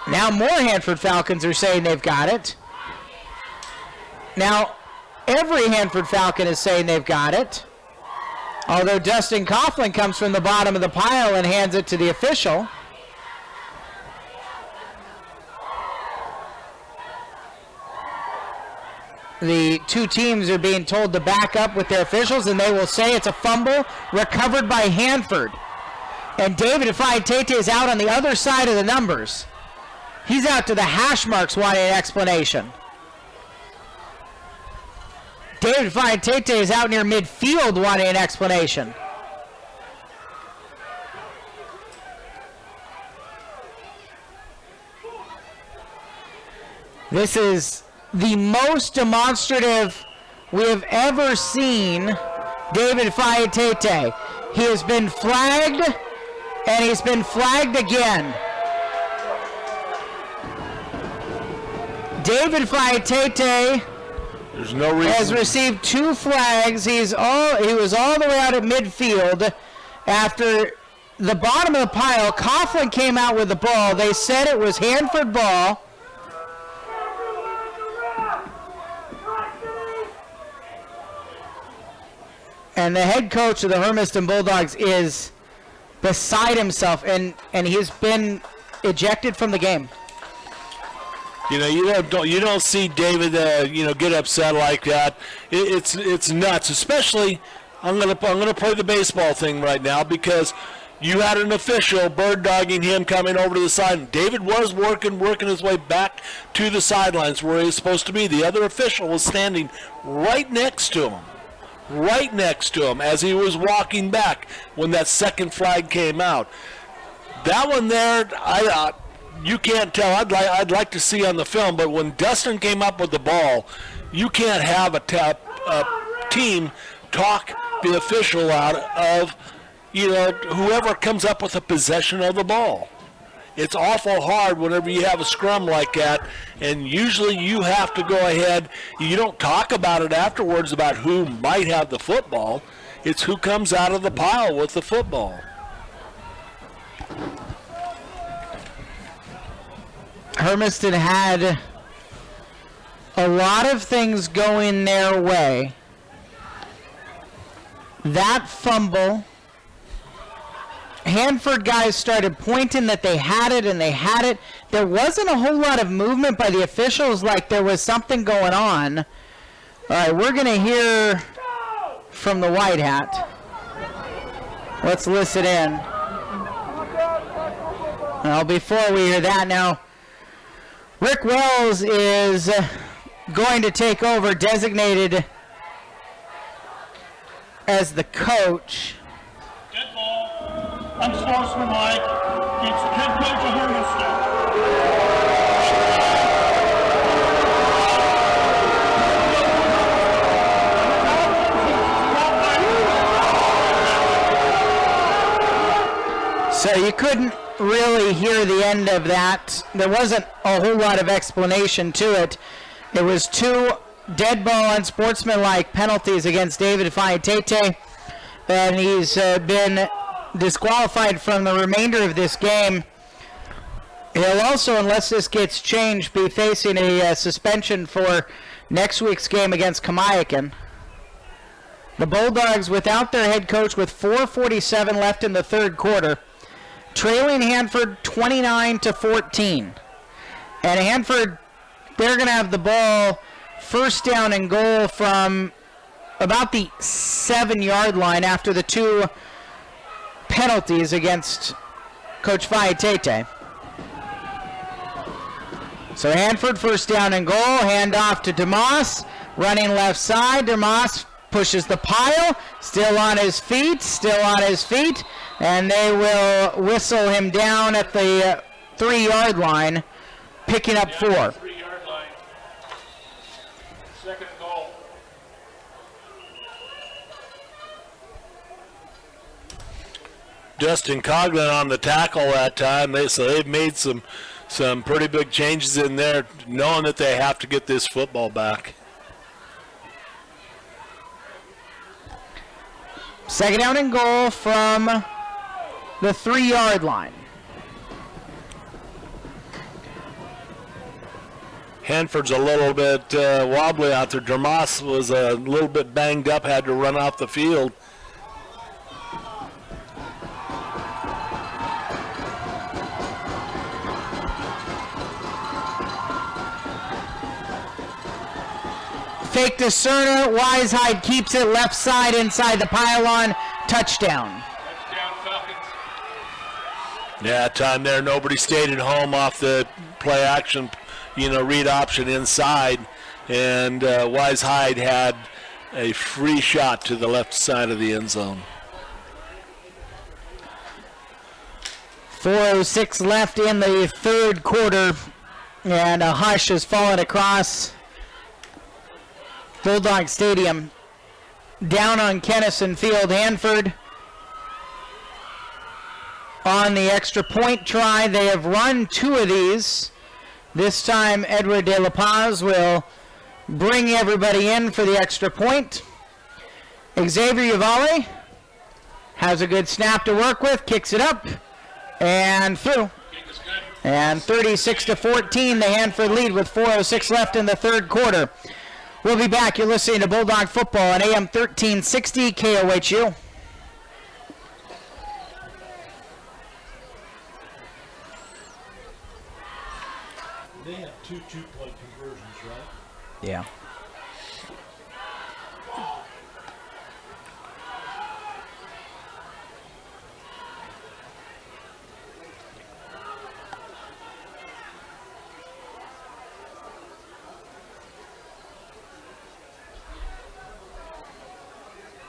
Speaker 1: Now more Hanford Falcons are saying they've got it. Now every Hanford Falcon is saying they've got it. Although Dustin Coughlin comes from the bottom of the pile and hands it to the official. The two teams are being told to back up with their officials, and they will say it's a fumble recovered by Hanford. And David Ifeatete is out on the other side of the numbers. He's out to the hash marks wanting an explanation. David Ifeatete is out near midfield wanting an explanation. This is the most demonstrative we have ever seen David Ifeatete. He has been flagged, and he's been flagged again. David Ifeatete
Speaker 2: There's no reason.
Speaker 1: has received 2 flags. He was all the way out at midfield after the bottom of the pile. Coughlin came out with the ball. They said it was Hanford ball. And the head coach of the Hermiston Bulldogs is beside himself, and he's been ejected from the game.
Speaker 2: You know, you don't see David, get upset like that. It's nuts. Especially, I'm gonna play the baseball thing right now because you had an official bird-dogging him coming over to the side. David was working his way back to the sidelines where he was supposed to be. The other official was standing right next to him as he was walking back when that second flag came out. That one there, you can't tell. I'd like to see on the film, but when Dustin came up with the ball, you can't have a team talk the official out of, whoever comes up with a possession of the ball. It's awful hard whenever you have a scrum like that, and usually you have to go ahead. You don't talk about it afterwards about who might have the football. It's who comes out of the pile with the football.
Speaker 1: Hermiston had a lot of things going their way. That fumble, Hanford guys started pointing that they had it and they had it. There wasn't a whole lot of movement by the officials, like there was something going on. All right, we're going to hear from the white hat. Let's listen in. Well, before we hear that now, Rick Wells is going to take over, designated as the coach.
Speaker 6: Dead ball, unsportsmanlike, it's head coach of Hermiston.
Speaker 1: So you couldn't really hear the end of that. There wasn't a whole lot of explanation to it. It was 2 dead ball unsportsmanlike penalties against David Faiatete, and he's been disqualified from the remainder of this game. He'll also, unless this gets changed, be facing a suspension for next week's game against Kamiakin. The Bulldogs without their head coach with 4:47 left in the third quarter, trailing Hanford 29-14. And Hanford, they're going to have the ball first down and goal from about the 7-yard line after the 2 penalties against Coach Faiatete. So Hanford first down and goal, handoff to DeMoss, running left side. DeMoss pushes the pile, still on his feet, and they will whistle him down at the 3-yard line, picking up 4.
Speaker 6: 3-yard line. Second goal.
Speaker 2: Justin Coughlin on the tackle that time. So they've made some pretty big changes in there, knowing that they have to get this football back.
Speaker 1: Second down and goal from the 3-yard line.
Speaker 2: Hanford's a little bit wobbly out there. Dermas was a little bit banged up, had to run off the field.
Speaker 1: Fake to Cerner. Wisehide keeps it left side inside the pylon. Touchdown.
Speaker 6: Touchdown Falcons.
Speaker 2: Yeah, time there. Nobody stayed at home off the play action, read option inside. And Wisehide had a free shot to the left side of the end zone.
Speaker 1: 4:06 left in the third quarter. And a hush has fallen across Bulldog Stadium. Down on Kennison Field, Hanford on the extra point try. They have run 2 of these. This time Edward De La Paz will bring everybody in for the extra point. Xavier Uvalde has a good snap to work with, kicks it up and through. And 36-14, the Hanford lead with 4:06 left in the third quarter. We'll be back. You're listening to Bulldog Football on AM 1360 KOHU.
Speaker 5: They had 2 two-point conversions, right?
Speaker 1: Yeah.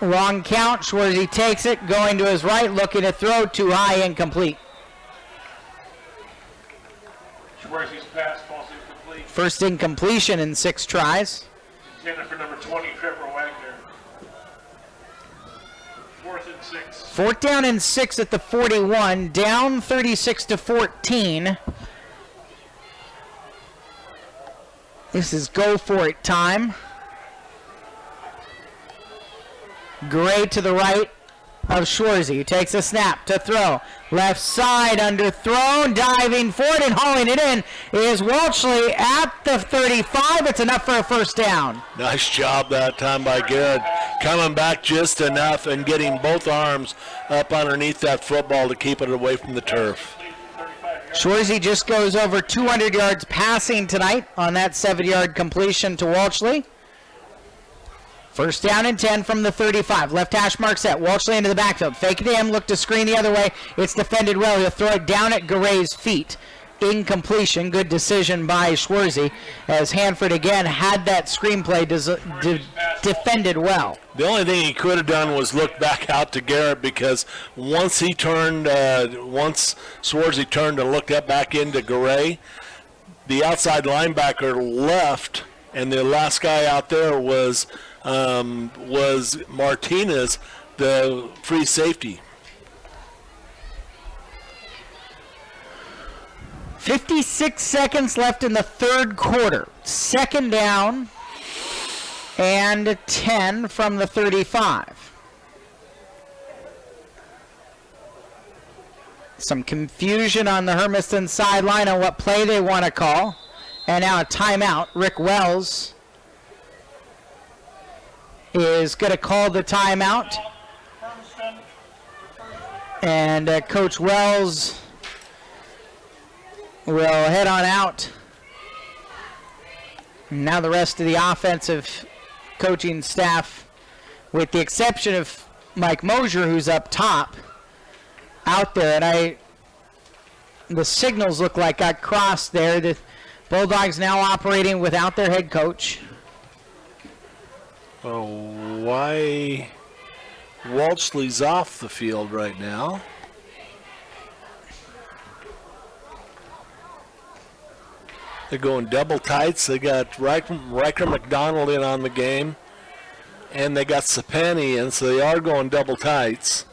Speaker 1: Long count. Schwarzy takes it, going to his right, looking to throw, too high, incomplete.
Speaker 6: Schwarzy's pass falls incomplete.
Speaker 1: First incompletion in 6 tries.
Speaker 6: Intended for number 20, Trevor Wagner. 4th and 6.
Speaker 1: 4th down and 6 at the 41, down 36-14. This is go for it time. Gray to the right of Schwarzy. Takes a snap to throw. Left side underthrown. Diving forward and hauling it in is Walshley at the 35. It's enough for a first down.
Speaker 2: Nice job that time by Garrett. Coming back just enough and getting both arms up underneath that football to keep it away from the turf.
Speaker 1: Schwarzy just goes over 200 yards passing tonight on that 7-yard completion to Walshley. First down and 10 from the 35. Left hash mark set. Walshley into the backfield. Fake it to him. Look to screen the other way. It's defended well. He'll throw it down at Garay's feet. Incompletion. Good decision by Schwarzy as Hanford again had that screenplay defended well.
Speaker 2: The only thing he could have done was look back out to Garrett because once Schwarzy turned and looked up back into Garay, the outside linebacker left, and the last guy out there was Martinez, the free safety.
Speaker 1: 56 seconds left in the 3rd quarter. 2nd down and 10 from the 35. Some confusion on the Hermiston sideline on what play they want to call. And now a timeout. Rick Wells is going to call the timeout. And Coach Wells will head on out. Now the rest of the offensive coaching staff, with the exception of Mike Mosier, who's up top, out there. And the signals look like got crossed there. The Bulldogs now operating without their head coach.
Speaker 2: Oh, why Walshley's off the field right now? They're going double tights. They got Riker McDonald in on the game, and they got Sapani in, so they are going double tights.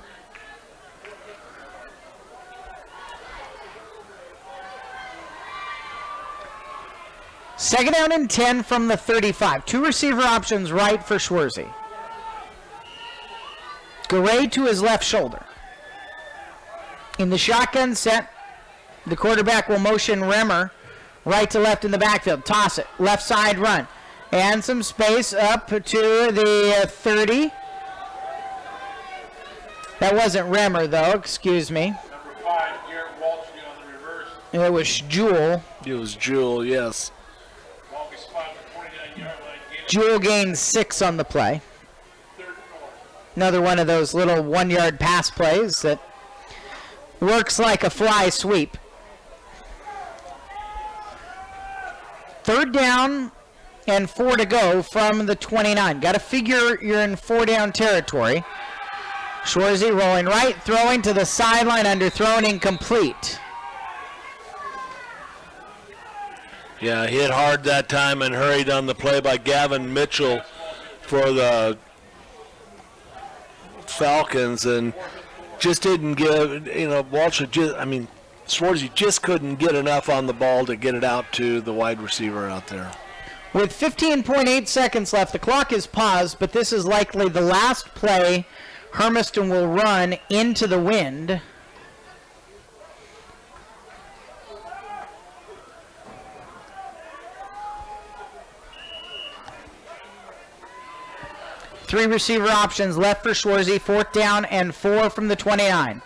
Speaker 1: Second down and 10 from the 35. 2 receiver options right for Schwarzy. Garay to his left shoulder. In the shotgun set, the quarterback will motion Remmer right to left in the backfield. Toss it. Left side run. And some space up to the 30. That wasn't Remmer, though. Excuse me.
Speaker 6: Number 5, Garrett Walshley on the reverse.
Speaker 1: It was Jewell.
Speaker 2: It was Jewell, yes.
Speaker 6: Longest spot at the 29-yard line.
Speaker 1: Jewell gained 6 on the play.
Speaker 6: 3rd and 4.
Speaker 1: Another one of those little 1-yard pass plays that works like a fly sweep. 3rd down and 4 to go from the 29. Got to figure you're in 4-down territory. Schwarzy rolling right, throwing to the sideline, underthrown, incomplete.
Speaker 2: Yeah, hit hard that time and hurried on the play by Gavin Mitchell for the Falcons, and just didn't give, Schwarzy just couldn't get enough on the ball to get it out to the wide receiver out there.
Speaker 1: With 15.8 seconds left, the clock is paused, but this is likely the last play Hermiston will run into the wind. Three receiver options left for Schwarzy. 4th down and 4 from the 29.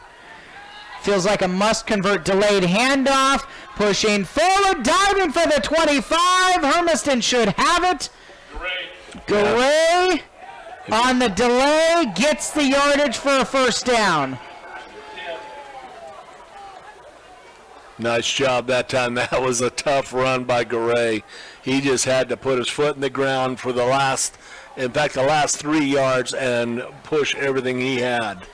Speaker 1: Feels like a must-convert delayed handoff. Pushing forward, diving for the 25. Hermiston should have it. Garay on the delay gets the yardage for a first down.
Speaker 2: Nice job that time. That was a tough run by Garay. He just had to put his foot in the ground for the last 3 yards and push everything he had.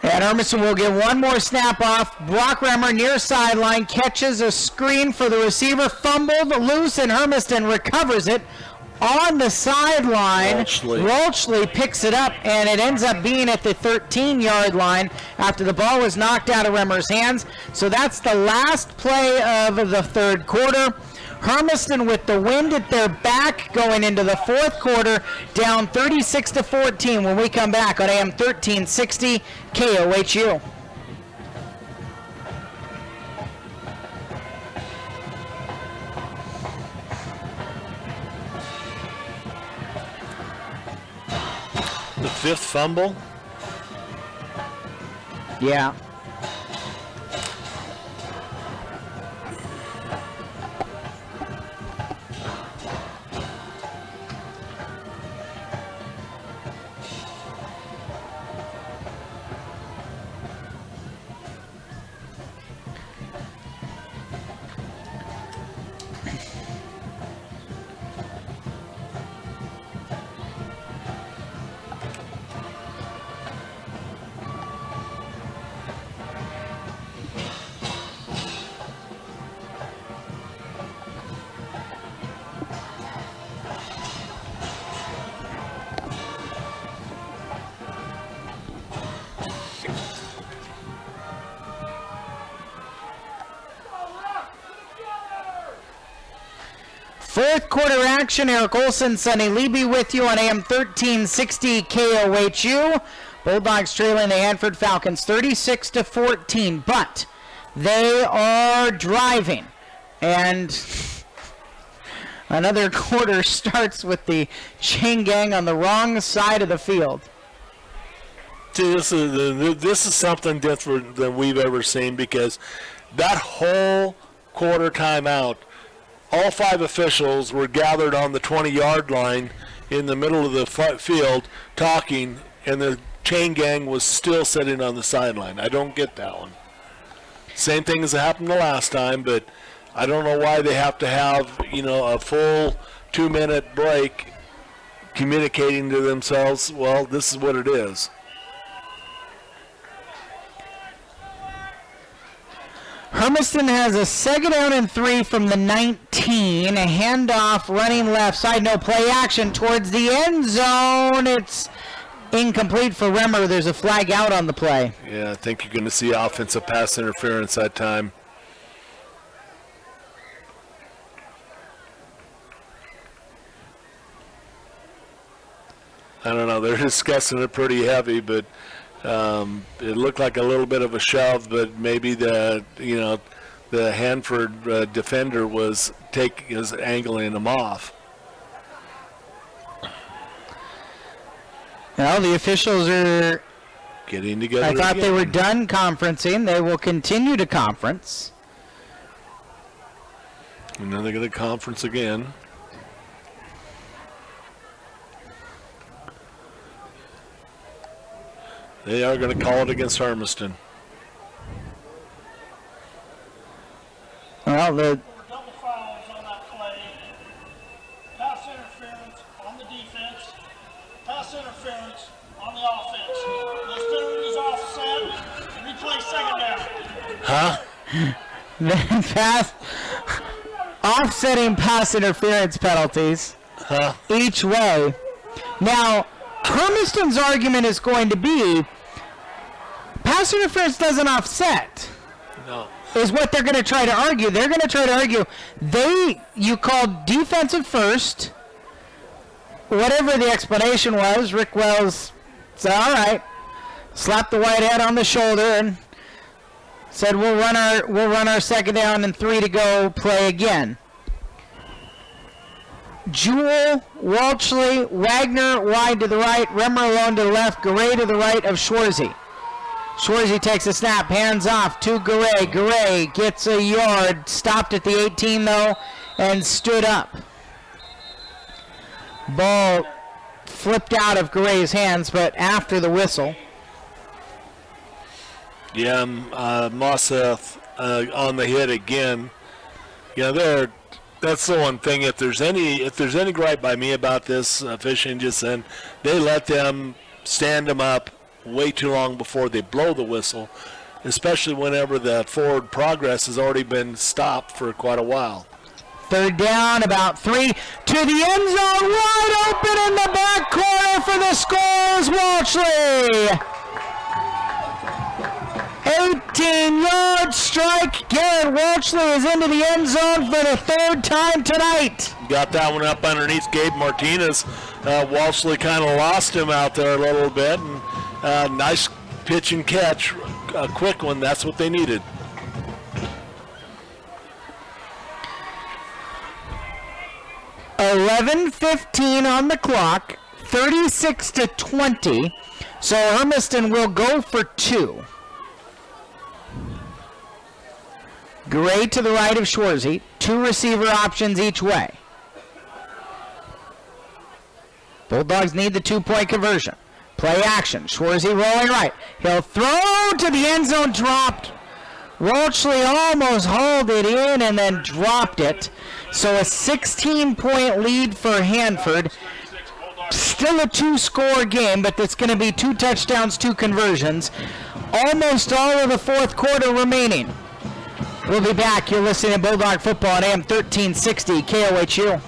Speaker 1: And Hermiston will get one more snap off. Brock Remmer near sideline catches a screen for the receiver, fumbled loose, and Hermiston recovers it on the sideline. Walshley picks it up, and it ends up being at the 13-yard line after the ball was knocked out of Remmer's hands. So that's the last play of the third quarter. Hermiston with the wind at their back going into the fourth quarter, down 36-14 when we come back on AM 1360 KOHU.
Speaker 2: The fifth fumble?
Speaker 1: Yeah. Fourth quarter action. Eric Olson, Sonny Leby with you on AM 1360 KOHU. Bulldogs trailing the Hanford Falcons 36-14, but they are driving. And another quarter starts with the chain gang on the wrong side of the field.
Speaker 2: See, this is something different than we've ever seen, because that whole quarter timeout, all 5 officials were gathered on the 20-yard line in the middle of the field talking, and the chain gang was still sitting on the sideline. I don't get that one. Same thing as happened the last time, but I don't know why they have to have, a full 2-minute break communicating to themselves, well, this is what it is.
Speaker 1: Hermiston has a 2nd down and 3 from the 19. A handoff running left side. No play action towards the end zone. It's incomplete for Remmer. There's a flag out on the play.
Speaker 2: Yeah, I think you're going to see offensive pass interference that time. I don't know. They're discussing it pretty heavy, but it looked like a little bit of a shove, but maybe the Hanford defender was angling him off.
Speaker 1: Well, the officials are
Speaker 2: getting together.
Speaker 1: I thought
Speaker 2: again.
Speaker 1: They were done conferencing. They will continue to conference.
Speaker 2: And then they're going to conference again. They are going to call it against Hermiston.
Speaker 1: Well, the
Speaker 6: Double fouls on that play. Pass interference on the defense. Pass interference on the offense. Those penalties offset. Replay 2nd down.
Speaker 2: Huh?
Speaker 1: Offsetting pass interference penalties each way. Now, Hermiston's argument is going to be pass interference doesn't offset.
Speaker 2: No.
Speaker 1: Is what they're going to try to argue. They're going to try to argue you called defensive first. Whatever the explanation was, Rick Wells said, all right, slapped the white hat on the shoulder and said we'll run our 2nd down and 3 to go play again. Jewell, Walshley, Wagner wide to the right, Remmer alone to the left, Garay to the right of Schwarzy. Schwarzy takes a snap, hands off to Garay. Garay gets a yard, stopped at the 18 though, and stood up. Ball flipped out of Garay's hands, but after the whistle.
Speaker 2: Yeah, Mosseth on the hit again. You know, that's the one thing. If there's any gripe by me about this officiating, just then they let them stand them up way too long before they blow the whistle, especially whenever the forward progress has already been stopped for quite a while.
Speaker 1: Third down, about 3 to the end zone, wide open in the back corner for the scores, Walshley. 18-yard strike. Garrett Walshley is into the end zone for the third time tonight.
Speaker 2: Got that one up underneath Gabe Martinez. Walshley kind of lost him out there a little bit. And nice pitch and catch, a quick one. That's what they needed.
Speaker 1: $11:15 on the clock, 36-20. So Hermiston will go for 2. Gray to the right of Schwarzy. 2 receiver options each way. Bulldogs need the 2-point conversion. Play action. Schwarzy rolling right. He'll throw to the end zone, dropped. Walshley almost hauled it in and then dropped it. So a 16-point lead for Hanford. Still a 2-score game, but it's going to be 2 touchdowns, 2 conversions. Almost all of the fourth quarter remaining. We'll be back. You're listening to Bulldog Football on AM 1360 KOHU.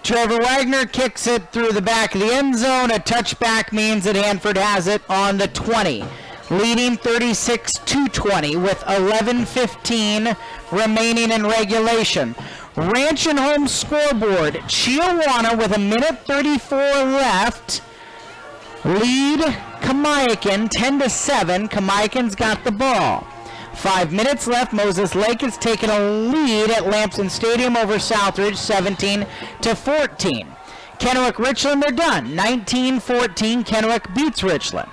Speaker 1: Trevor Wagner kicks it through the back of the end zone. A touchback means that Hanford has it on the 20, leading 36-20 with 11:15 remaining in regulation. Ranch and Home scoreboard. Chiawana with 1:34 left. Lead Kamiakin 10-7. Kamiakin's got the ball. 5 minutes left. Moses Lake has taken a lead at Lamson Stadium over Southridge, 17-14. Kennewick Richland, they're done. 19-14. Kennewick beats Richland.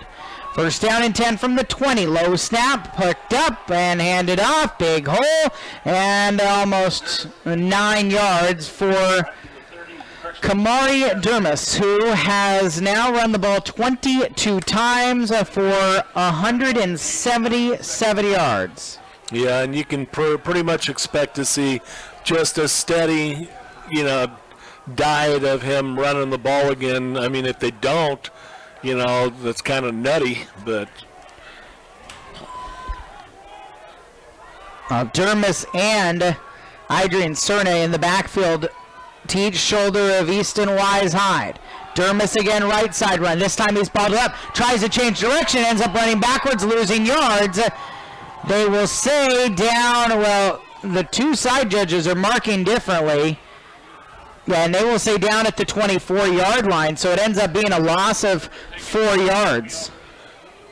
Speaker 1: First down and 10 from the 20. Low snap, picked up and handed off. Big hole and almost 9 yards for Kamari Dermis, who has now run the ball 22 times for 177 yards.
Speaker 2: Yeah, and you can pretty much expect to see just a steady, diet of him running the ball again. I mean, if they don't, that's kind of nutty, but...
Speaker 1: Dermis and Adrian Cerna in the backfield to each shoulder of Easton Wise-Hyde. Dermis again, right side run. This time he's balled up, tries to change direction, ends up running backwards, losing yards. They will say down, well, the 2 side judges are marking differently. Yeah, and they will say down at the 24-yard line, so it ends up being a loss of 4 yards.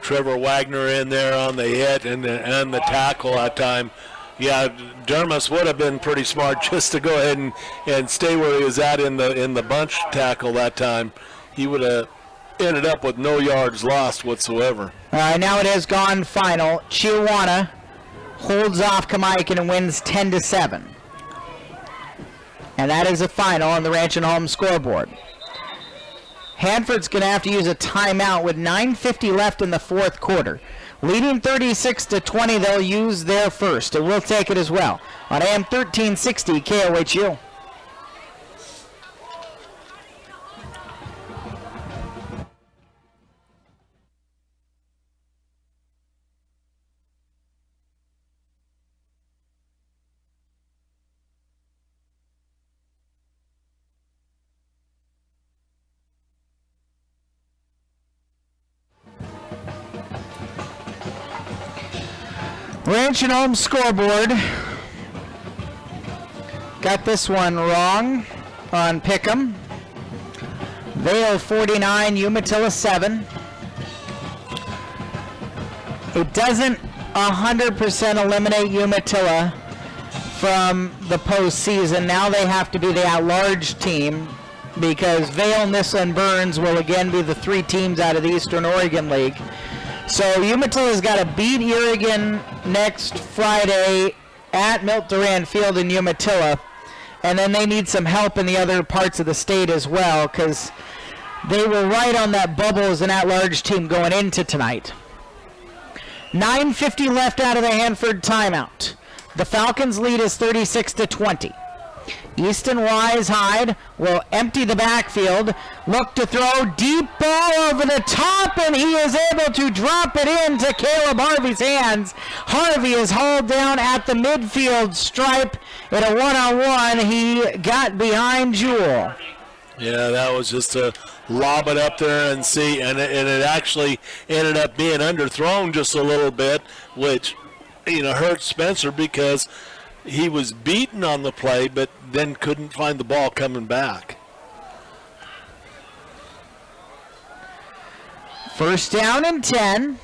Speaker 2: Trevor Wagner in there on the hit and the tackle that time. Yeah, Dermis would have been pretty smart just to go ahead and stay where he was at in the bunch tackle that time. He would have ended up with no yards lost whatsoever.
Speaker 1: Now it has gone final. Chiawana holds off Kamiakin and wins 10-7. And that is a final on the Ranch and Home scoreboard. Hanford's going to have to use a timeout with 9:50 left in the fourth quarter. Leading 36-20, they'll use their first, and we'll take it as well. On AM 1360 KOHU. Ranch and Home scoreboard. Got this one wrong on Pick'em. Vale 49, Umatilla 7. It doesn't 100% eliminate Umatilla from the postseason. Now they have to be the at-large team because Vale, Nissla, and Burns will again be the 3 teams out of the Eastern Oregon League. So Umatilla's got to beat Oregon next Friday at Milt Duran Field in Umatilla. And then they need some help in the other parts of the state as well because they were right on that bubble as an at-large team going into tonight. 9:50 left out of the Hanford timeout. The Falcons' lead is 36-20. Easton Wise Hyde will empty the backfield, look to throw, deep ball over the top, and he is able to drop it into Caleb Harvey's hands. Harvey is hauled down at the midfield stripe in a one-on-one. He got behind Jewell.
Speaker 2: Yeah, that was just a lob it up there and see, and it actually ended up being underthrown just a little bit, which, hurt Spencer because he was beaten on the play, but then couldn't find the ball coming back.
Speaker 1: First down and 10.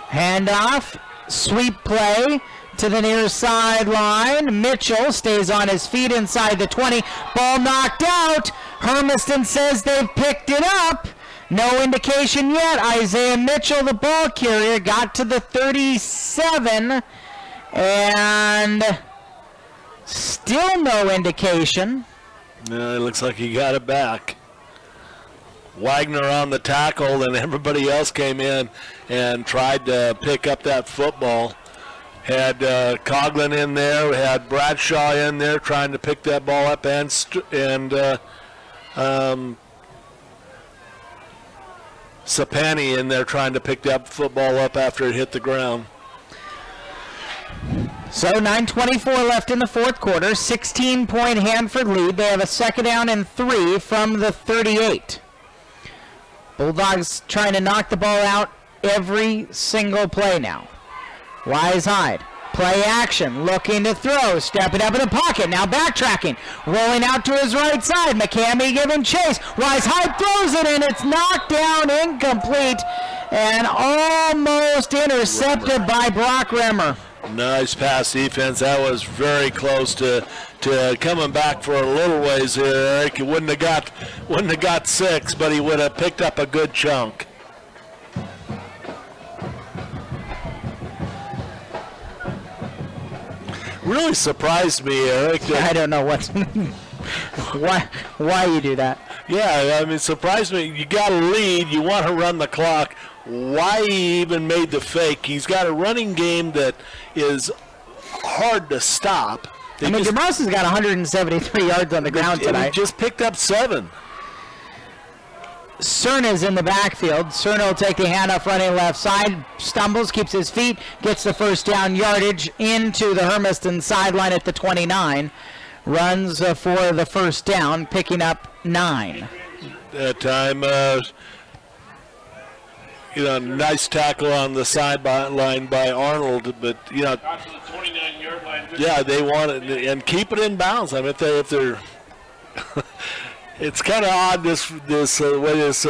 Speaker 1: Handoff, sweep play to the near sideline. Mitchell stays on his feet inside the 20. Ball knocked out. Hermiston says they've picked it up. No indication yet. Isaiah Mitchell, the ball carrier, got to the 37. And still no indication.
Speaker 2: No, it looks like he got it back. Wagner on the tackle, and everybody else came in and tried to pick up that football. Had Coughlin in there, had Bradshaw in there trying to pick that ball up, and Sapani in there trying to pick that football up after it hit the ground.
Speaker 1: So 9:24 left in the fourth quarter, 16-point Hanford lead. They have a second down and 3 from the 38. Bulldogs trying to knock the ball out every single play now. Wise Hyde, play action, looking to throw, stepping up in the pocket, now backtracking, rolling out to his right side. McCamey giving chase. Wise Hyde throws it, and it's knocked down, incomplete, and almost intercepted by Brock Remmer.
Speaker 2: Nice pass defense. That was very close to coming back for a little ways here, Eric. He wouldn't have got 6, but he would have picked up a good chunk. Really surprised me, Eric.
Speaker 1: I don't know why you do that.
Speaker 2: Yeah, I mean, surprised me. You got a lead. You want to run the clock. Why he even made the fake? He's got a running game that is hard to stop.
Speaker 1: DeMoss has got 173 yards on the ground tonight.
Speaker 2: He just picked up 7.
Speaker 1: Cerna's in the backfield. Cerna will take the handoff running left side, stumbles, keeps his feet, gets the first down yardage into the Hermiston sideline at the 29. Runs for the first down, picking up 9.
Speaker 2: That time, nice tackle on the sideline by Arnold, but
Speaker 4: Got to the 29-yard line.
Speaker 2: yeah, they want it and keep it in bounds. I mean, if they're it's kind of odd this way this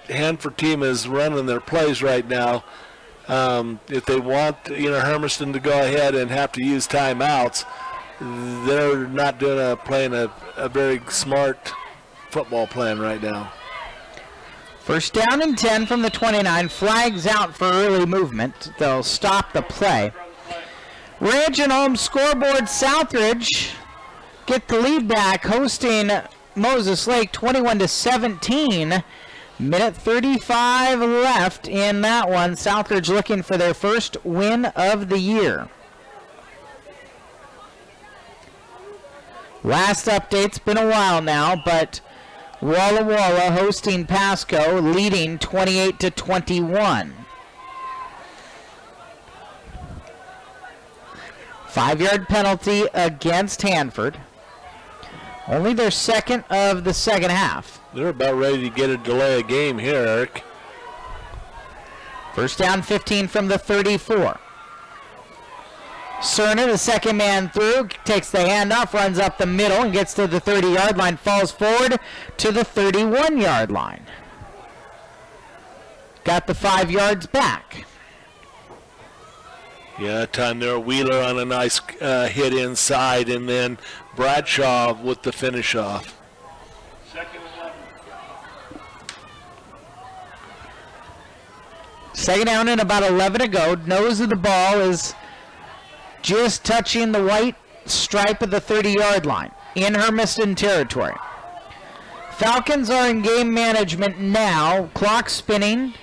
Speaker 2: Hanford team is running their plays right now. If they want Hermiston to go ahead and have to use timeouts, they're not playing a very smart football plan right now.
Speaker 1: First down and 10 from the 29. Flags out for early movement. They'll stop the play. Ranch and Home scoreboard. Southridge get the lead back, hosting Moses Lake 21-17. Minute 35 left in that one. Southridge looking for their first win of the year. Last update's been a while now, but Walla Walla hosting Pasco, leading 28-21. 5-yard penalty against Hanford. Only their second of the second half.
Speaker 2: They're about ready to get a delay of game here, Eric.
Speaker 1: First down 15 from the 34. Cerna, the second man through, takes the handoff, runs up the middle, and gets to the 30-yard line, falls forward to the 31-yard line. Got the 5 yards back.
Speaker 2: Yeah, that time there, Wheeler on a nice hit inside, and then Bradshaw with the finish off.
Speaker 3: Second 11.
Speaker 1: Second down and about 11 to go. Nose of the ball is just touching the white stripe of the 30-yard line in Hermiston territory. Falcons are in game management now. Clock spinning.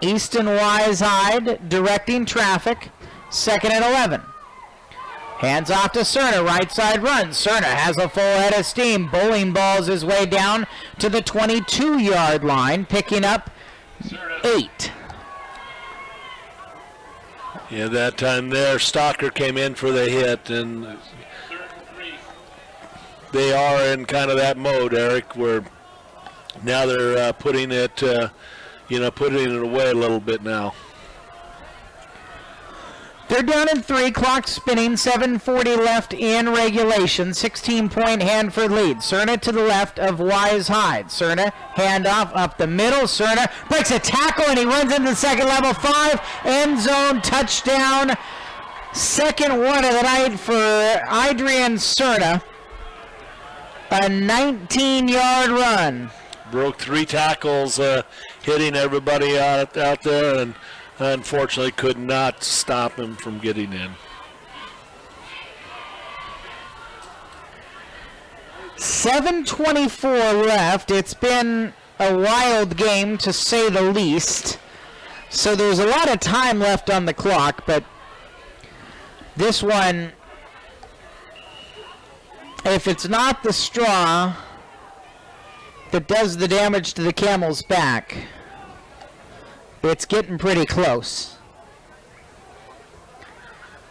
Speaker 1: Easton Wisehyde directing traffic. Second and 11. Hands off to Cerna. Right side run. Cerna has a full head of steam. Bowling balls his way down to the 22-yard line, picking up 8.
Speaker 2: Yeah, that time there, Stalker came in for the hit, and they are in kind of that mode, Eric, where now they're putting it away a little bit now.
Speaker 1: They're down in 3, clock spinning, 7:40 left in regulation, 16-point Hanford lead. Cerna to the left of Wisehyde. Cerna, handoff up the middle. Cerna breaks a tackle and he runs into the second level 5, end zone touchdown. Second one of the night for Adrian Cerna. A 19-yard run.
Speaker 2: Broke 3 tackles, hitting everybody out there, and unfortunately could not stop him from getting in.
Speaker 1: 7:24 left. It's been a wild game, to say the least. So there's a lot of time left on the clock, but this one, if it's not the straw that does the damage to the camel's back, it's getting pretty close.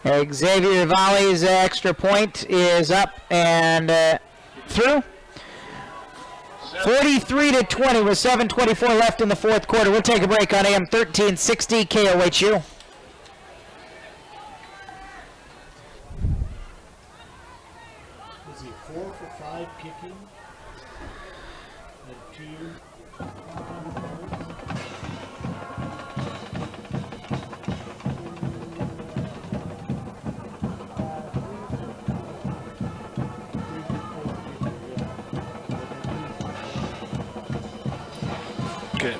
Speaker 1: Xavier Valle's extra point is up and through. 43-20 with 7:24 left in the fourth quarter. We'll take a break on AM 1360 KOHU.
Speaker 5: Is he 4 for 5 kicking? And 2.
Speaker 2: Okay.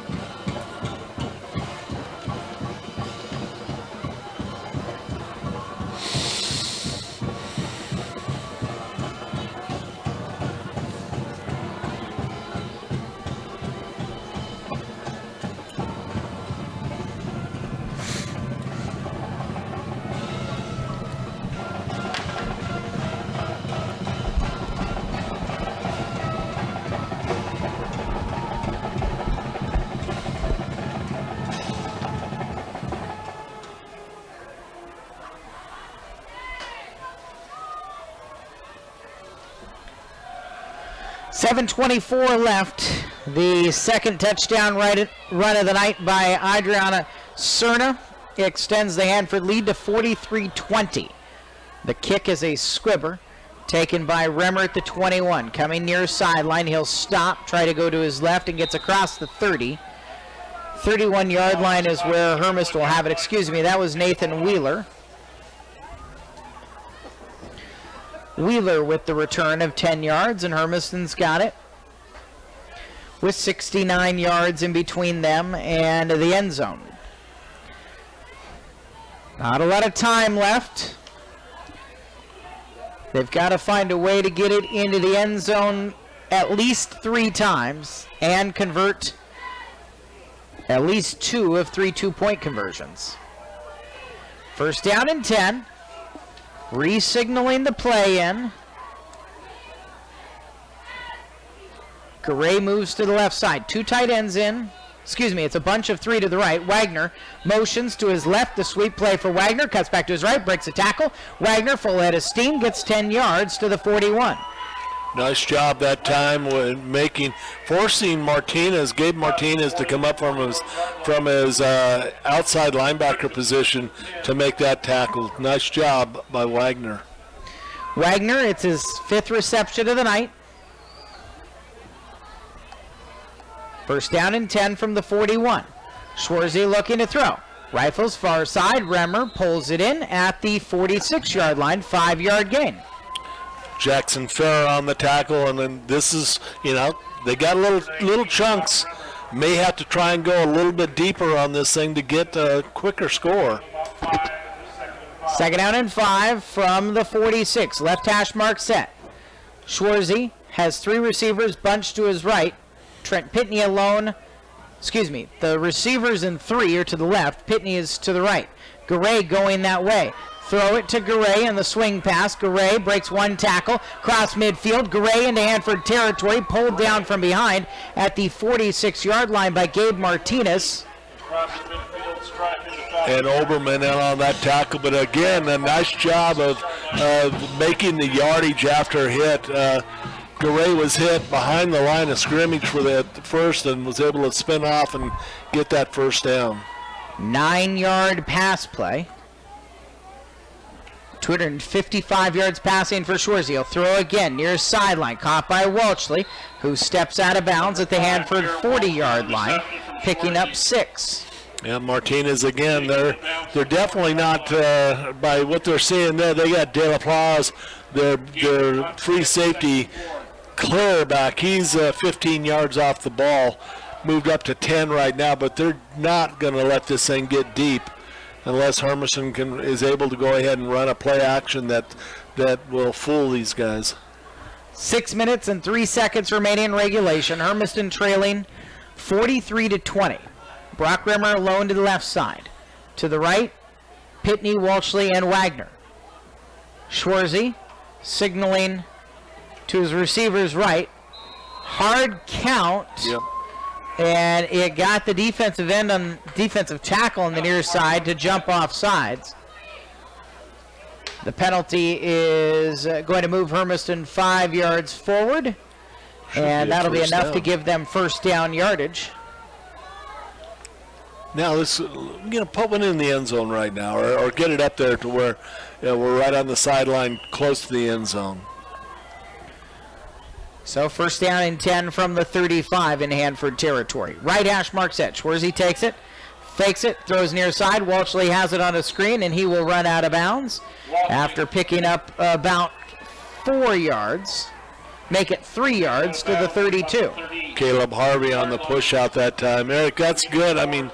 Speaker 1: .24 left. The second touchdown run of the night by Adriana Cerna extends the Hanford lead to 43-20. The kick is a squibber taken by Remmer at the 21. Coming near sideline, he'll stop, try to go to his left, and gets across the 30. 31-yard line is where Hermiston will have it. Excuse me, that was Nathan Wheeler. Wheeler with the return of 10 yards, and Hermiston's got it with 69 yards in between them and the end zone. Not a lot of time left. They've got to find a way to get it into the end zone at least 3 times and convert at least 2 of 3 two-point conversions. First down and 10. Re-signaling the play in. Garay moves to the left side. 2 tight ends in. Excuse me, it's a bunch of 3 to the right. Wagner motions to his left. The sweep play for Wagner. Cuts back to his right. Breaks a tackle. Wagner, full head of steam, gets 10 yards to the 41.
Speaker 2: Nice job that time with forcing Martinez, Gabe Martinez, to come up from his outside linebacker position to make that tackle. Nice job by Wagner.
Speaker 1: Wagner, it's his 5th reception of the night. First down and 10 from the 41. Schwarzy looking to throw. Rifles far side. Remmer pulls it in at the 46-yard line. 5-yard gain.
Speaker 2: Jackson Farrer on the tackle, and then this is, they got little chunks. May have to try and go a little bit deeper on this thing to get a quicker score.
Speaker 1: Second down and 5 from the 46. Left hash mark set. Schwarzy has 3 receivers bunched to his right. Trent Pitney alone. The receivers in 3 are to the left. Pitney is to the right. Garay going that way. Throw it to Garay in the swing pass. Garay breaks 1 tackle. Cross midfield. Garay into Hanford territory. Pulled down from behind at the 46-yard line by Gabe Martinez.
Speaker 2: And Oberman in on that tackle. But again, a nice job of making the yardage after hit. Garay was hit behind the line of scrimmage for that first and was able to spin off and get that first down.
Speaker 1: 9-yard pass play. 255 yards passing for Schwarzy. He'll throw again near sideline. Caught by Walshley, who steps out of bounds at the Hanford 40-yard line, picking up 6.
Speaker 2: Yeah, Martinez again. They're definitely not, by what they're seeing there, they got De La Place, their free safety clear back. He's 15 yards off the ball, moved up to 10 right now, but they're not going to let this thing get deep unless Hermiston is able to go ahead and run a play action that will fool these guys.
Speaker 1: 6 minutes and 3 seconds remaining in regulation. Hermiston trailing 43-20. Brock Rimmer alone to the left side. To the right, Pitney, Walshley, and Wagner. Schwarzy signaling to his receivers right. Hard count.
Speaker 2: Yep.
Speaker 1: And it got the defensive tackle on the near side to jump off sides. The penalty is going to move Hermiston 5 yards forward, and that'll be enough to give them first down yardage.
Speaker 2: Now let's put one in the end zone right now, or get it up there to where we're right on the sideline, close to the end zone.
Speaker 1: So first down and 10 from the 35 in Hanford territory. Right hash mark set. Schwarzy takes it, fakes it, throws near side. Walshley has it on a screen, and he will run out of bounds after picking up about 4 yards. Make it 3 yards to the 32.
Speaker 2: Caleb Harvey on the push out that time. Eric, that's good. I mean,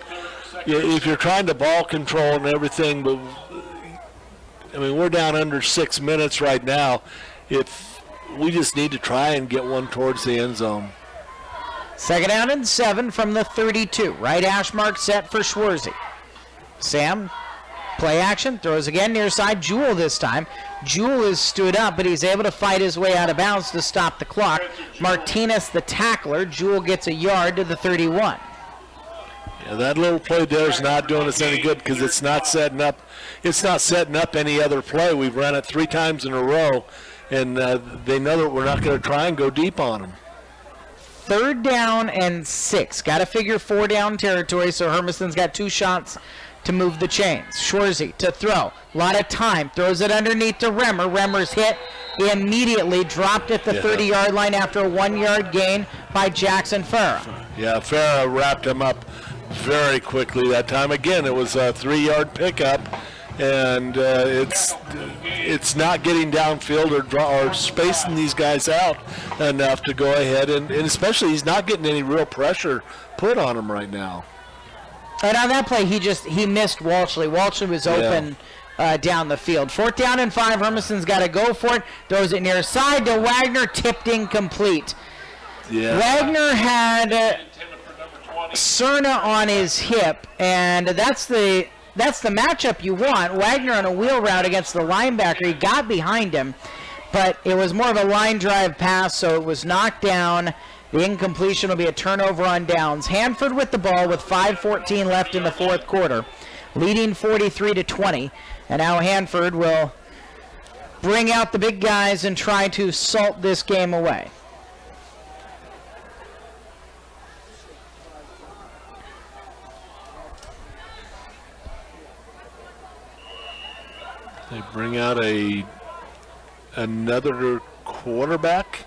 Speaker 2: if you're trying to ball control and everything, but we're down under 6 minutes right now. We just need to try and get one towards the end zone.
Speaker 1: Second down and 7 from the 32. Right hash mark set for Schwarzy. Sam, play action, throws again near side. Jewell this time. Jewell is stood up, but he's able to fight his way out of bounds to stop the clock. Martinez, the tackler. Jewell gets a yard to the 31.
Speaker 2: Yeah, that little play there is not doing us any good because it's not setting up. It's not setting up any other play. We've run it 3 times in a row, and they know that we're not going to try and go deep on them.
Speaker 1: Third down and 6. Got to figure 4 down territory, so Hermiston's got 2 shots to move the chains. Schwarzy to throw. A lot of time. Throws it underneath to Remmer. Remmer's hit immediately. Dropped at the 30-yard line after a 1-yard gain by Jackson Farrer.
Speaker 2: Yeah, Farrer wrapped him up very quickly that time. Again, it was a 3-yard pickup, and it's not getting downfield or spacing these guys out enough to go ahead, and especially he's not getting any real pressure put on him right now.
Speaker 1: And on that play, he missed Walshley. Walshley was open down the field. 4th down and 5. Hermiston's got to go for it. Throws it near side to Wagner, tipped incomplete.
Speaker 2: Yeah.
Speaker 1: Wagner had Cerna on his hip, and that's the matchup you want. Wagner on a wheel route against the linebacker. He got behind him, but it was more of a line drive pass, so it was knocked down. The incompletion will be a turnover on downs. Hanford with the ball with 5:14 left in the 4th quarter, leading 43-20. And now Hanford will bring out the big guys and try to salt this game away.
Speaker 2: They bring out another quarterback.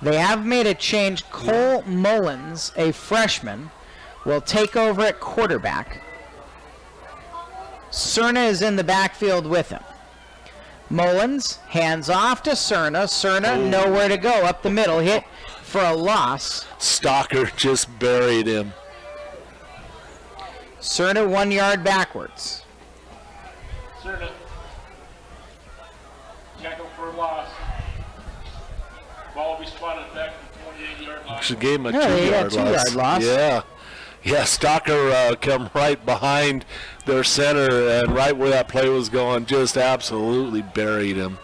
Speaker 1: They have made a change. Cole Mullins, a freshman, will take over at quarterback. Cerna is in the backfield with him. Mullins hands off to Cerna. Cerna nowhere to go up the middle. Hit for a loss.
Speaker 2: Stalker just buried him.
Speaker 1: Cerna 1 yard backwards.
Speaker 3: Cerna. Tackle for a loss. Ball will be spotted back to the 28-yard line.
Speaker 2: She gave him a
Speaker 1: Yeah, they got
Speaker 2: 2 yard loss.
Speaker 1: 2 yard loss.
Speaker 2: Yeah. Yeah, Stalker come right behind their center and right where that play was going, just absolutely buried him.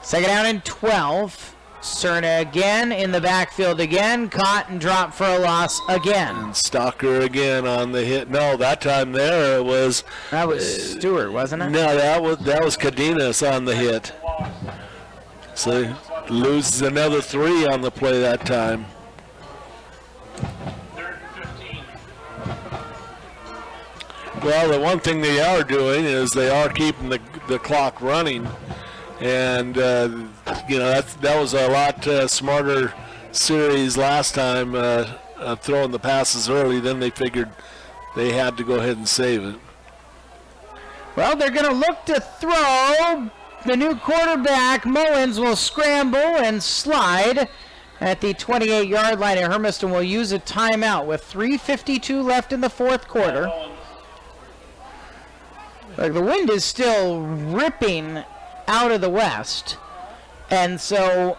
Speaker 1: Second down and 12. Cerna again in the backfield again. Caught and dropped for a loss again.
Speaker 2: And Stalker again on the hit. No, that time there it was.
Speaker 1: That was Stewart, wasn't it?
Speaker 2: No, that was Cadenas on the hit. So he loses another 3 on the play that time.
Speaker 3: 3rd and 15.
Speaker 2: Well, the one thing they are doing is they are keeping the clock running, and that was a lot smarter series last time, throwing the passes early. Then they figured they had to go ahead and save it.
Speaker 1: Well, they're going to look to throw. The new quarterback, Mullins, will scramble and slide at the 28-yard line, and Hermiston will use a timeout with 3:52 left in the fourth quarter. Like, the wind is still ripping out of the west, and so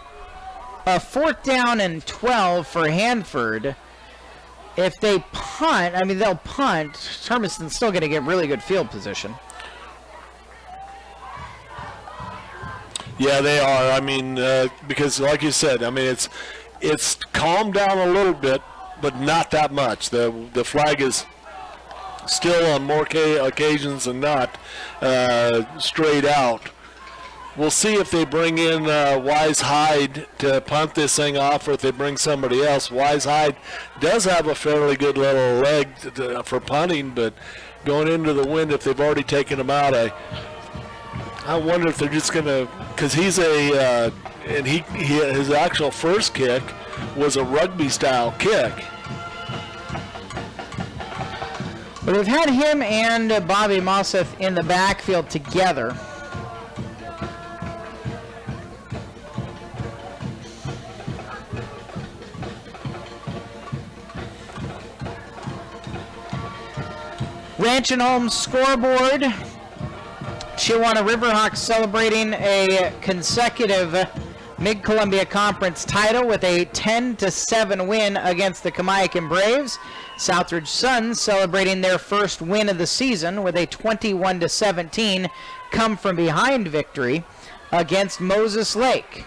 Speaker 1: a 4th down and 12 for Hanford. If they punt, I mean, they'll punt. Hermiston's still going to get really good field position.
Speaker 2: Yeah, they are. I mean, because like you said, I mean, it's calmed down a little bit, but not that much. The flag is still on more occasions than not straight out. We'll see if they bring in Wise Hyde to punt this thing off, or if they bring somebody else. Wise Hyde does have a fairly good little leg for punting, but going into the wind, if they've already taken him out, I wonder if they're just going to, because he's and his actual first kick was a rugby-style kick.
Speaker 1: But we've had him and Bobby Mosseth in the backfield together. Ranch and Home scoreboard. Chihuahua Riverhawks celebrating a consecutive Mid-Columbia Conference title with a 10-7 win against the Kamiakin Braves. Southridge Suns celebrating their first win of the season with a 21-17 come-from-behind victory against Moses Lake.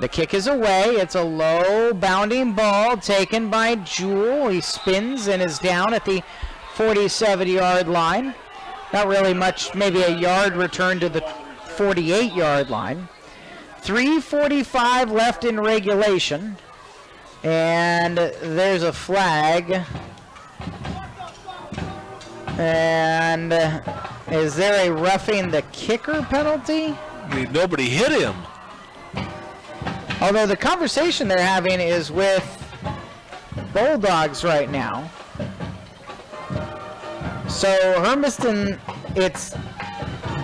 Speaker 1: The kick is away. It's a low bounding ball taken by Jewell. He spins and is down at the 47-yard line. Not really much, maybe a yard return to the 48-yard line. 3:45 left in regulation. And there's a flag. And is there a roughing the kicker penalty?
Speaker 2: Nobody hit him.
Speaker 1: Although the conversation they're having is with Bulldogs right now. So Hermiston, it's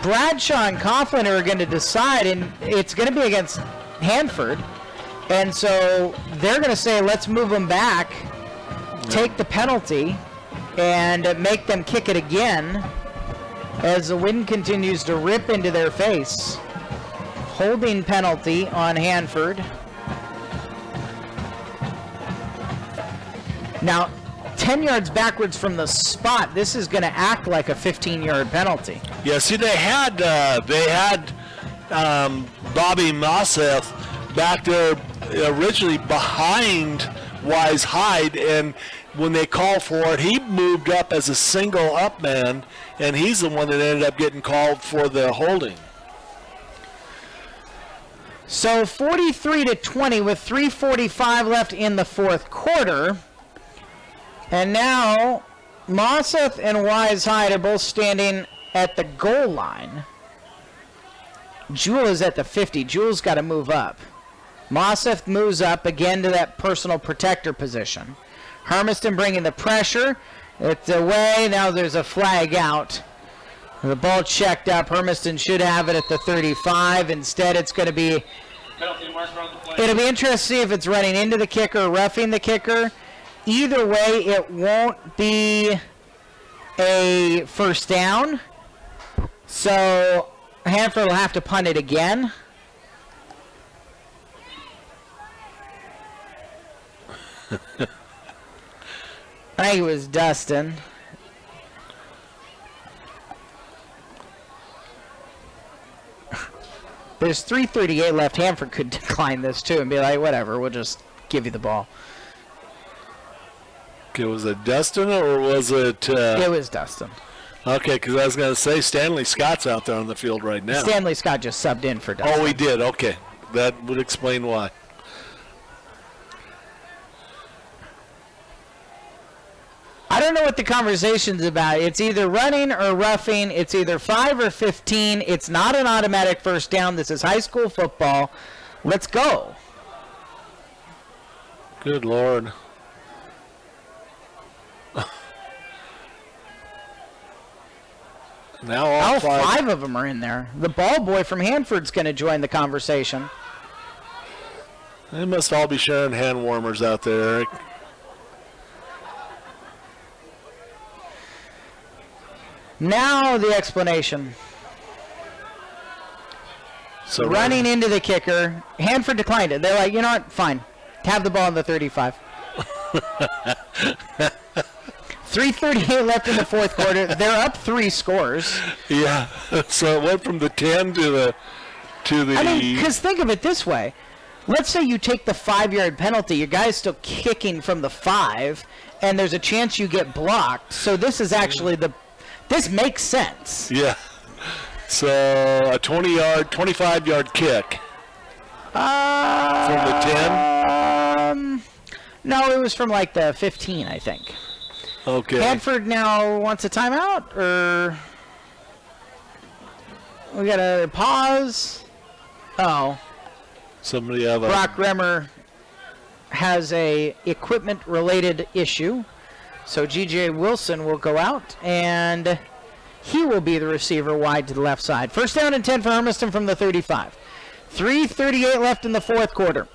Speaker 1: Bradshaw and Coughlin are going to decide, and it's going to be against Hanford. And so they're going to say, let's move them back, take the penalty, and make them kick it again as the wind continues to rip into their face. Holding penalty on Hanford. Now, 10 yards backwards from the spot, this is going to act like a 15-yard penalty.
Speaker 2: Yeah, see, they had Bobby Mosseth back there originally behind Wise Hyde, and when they called for it, he moved up as a single up man, and he's the one that ended up getting called for the holding.
Speaker 1: So 43-20 with 3:45 left in the fourth quarter. And now Mosseth and Wise Hyde are both standing at the goal line. Jewel is at the 50. Jewel's got to move up. Mosseth moves up again to that personal protector position. Hermiston bringing the pressure. It's away. Now there's a flag out. The ball checked up. Hermiston should have it at the 35. Instead, it's going to be... It'll be interesting to see if it's running into the kicker or roughing the kicker. Either way, it won't be a first down. So Hanford will have to punt it again. I think it was Dustin. There's 3:38 left. Hanford could decline this too and be like, whatever, we'll just give you the ball.
Speaker 2: Okay, was it Dustin or was it...
Speaker 1: It was Dustin.
Speaker 2: Okay, because I was going to say Stanley Scott's out there on the field right now.
Speaker 1: Stanley Scott just subbed in for Dustin.
Speaker 2: Oh, he did. Okay. That would explain why.
Speaker 1: I don't know what the conversation's about. It's either running or roughing. It's either 5 or 15. It's not an automatic first down. This is high school football. Let's go.
Speaker 2: Good Lord. Now all
Speaker 1: five of them are in there. The ball boy from Hanford's going to join the conversation.
Speaker 2: They must all be sharing hand warmers out there, Eric.
Speaker 1: Now the explanation.
Speaker 2: So
Speaker 1: running into the kicker. Hanford declined it. They're like, you know what? Fine. Have the ball in the 35. 3:38 left in the fourth quarter. They're up 3 scores.
Speaker 2: Yeah. So it went from the 10 to the...
Speaker 1: I mean, because think of it this way. Let's say you take the 5-yard penalty. Your guy's still kicking from the 5, and there's a chance you get blocked. So this is actually this makes sense.
Speaker 2: Yeah. So a 20-yard, 25-yard kick. From the 10?
Speaker 1: No, it was from like the 15, I think.
Speaker 2: Okay.
Speaker 1: Hanford now wants a timeout, or we got to pause. Oh.
Speaker 2: Somebody have
Speaker 1: Brock Remmer has a equipment-related issue, so G.J. Wilson will go out, and he will be the receiver wide to the left side. First down and 10 for Hermiston from the 35. 3:38 left in the fourth quarter.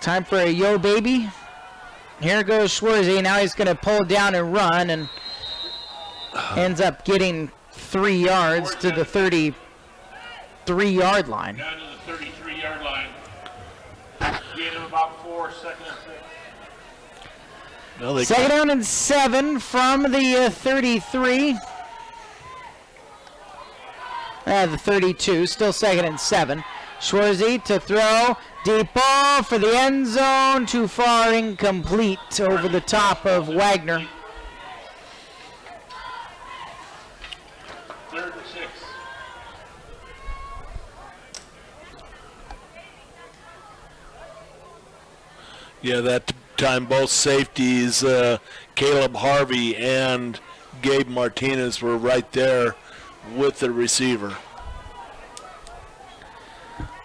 Speaker 1: Time for a yo baby. Here goes Schwarzy. Now he's going to pull down and run, and ends up getting 3 yards to the 33-yard line.
Speaker 6: Down to the 33-yard line. Gain of about 4, second and 6.
Speaker 2: Well,
Speaker 1: Second down and 7 from the 33. The 32, still second and 7. Schwarzy to throw. Deep ball for the end zone. Too far, incomplete over the top of Wagner.
Speaker 6: 3rd and 6.
Speaker 2: Yeah, that time both safeties, Caleb Harvey and Gabe Martinez, were right there with the receiver.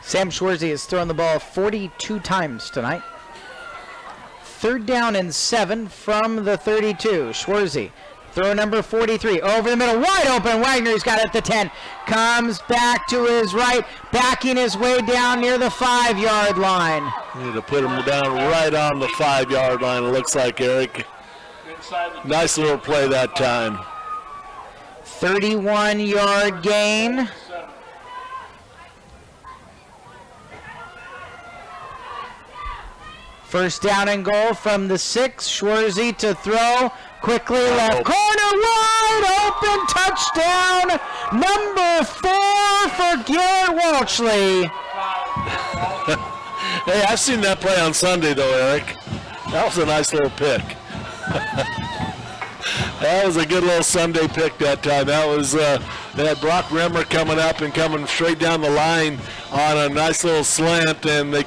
Speaker 1: Sam Schwarzy has thrown the ball 42 times tonight. 3rd down and 7 from the 32. Schwarzy, throw number 43, over the middle, wide open. Wagner's got it at the 10. Comes back to his right, backing his way down near the 5-yard line.
Speaker 2: Need to put him down right on the 5-yard line, it looks like, Eric. Nice little play that time.
Speaker 1: 31-yard gain. First down and goal from the 6. Schwarzy to throw. Quickly left corner, wide open, touchdown. Number 4 for Garrett Walshley.
Speaker 2: Hey, I've seen that play on Sunday, though, Eric. That was a nice little pick. That was a good little Sunday pick that time. That was they had Brock Rimmer coming up and coming straight down the line on a nice little slant, and they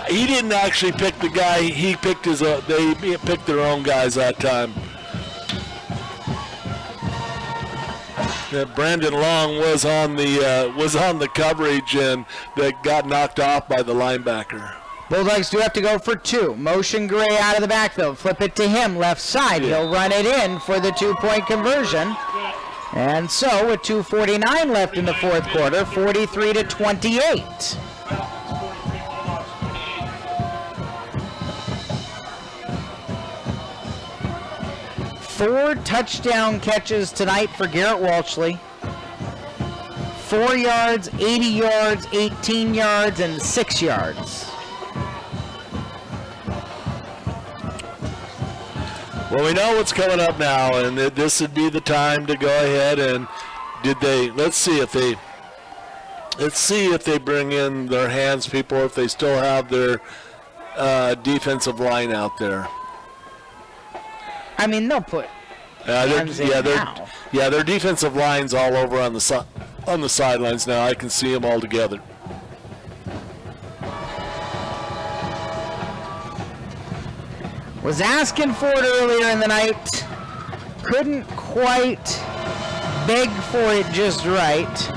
Speaker 2: he didn't actually pick the guy. He picked they picked their own guys that time. Brandon Long was on the coverage and that got knocked off by the linebacker.
Speaker 1: Bulldogs do have to go for 2. Motion Gray out of the backfield. Flip it to him, left side.
Speaker 2: Yeah.
Speaker 1: He'll run it in for the 2-point conversion. And so with 2:49 left in the fourth quarter, 43-28. Four touchdown catches tonight for Garrett Walshley. 4 yards, 80 yards, 18 yards, and 6 yards.
Speaker 2: Well, we know what's coming up now, and this would be the time to go ahead and let's see if they bring in their hands people, if they still have their defensive line out there.
Speaker 1: I mean, they'll put hands in now.
Speaker 2: Their defensive line's all over on the sidelines now. I can see them all together.
Speaker 1: Was asking for it earlier in the night. Couldn't quite beg for it just right.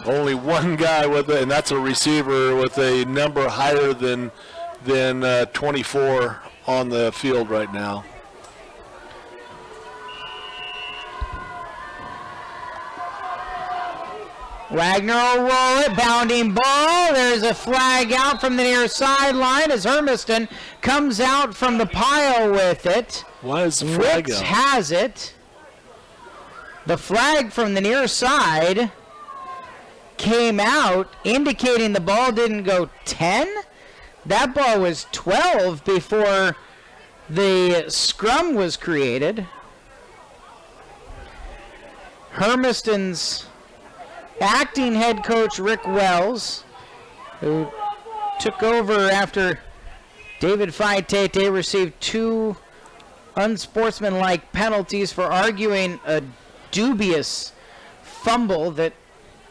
Speaker 2: Only one guy with it, and that's a receiver with a number higher than 24 on the field right now.
Speaker 1: Wagner will roll it, bounding ball. There's a flag out from the near sideline as Hermiston comes out from the pile with it.
Speaker 2: Why is the flag
Speaker 1: Wicks
Speaker 2: out?
Speaker 1: has it. The flag from the near side came out, indicating the ball didn't go 10. That ball was 12 before the scrum was created. Hermiston's acting head coach Rick Wells, who took over after David Faitete received 2 unsportsmanlike penalties for arguing a dubious fumble that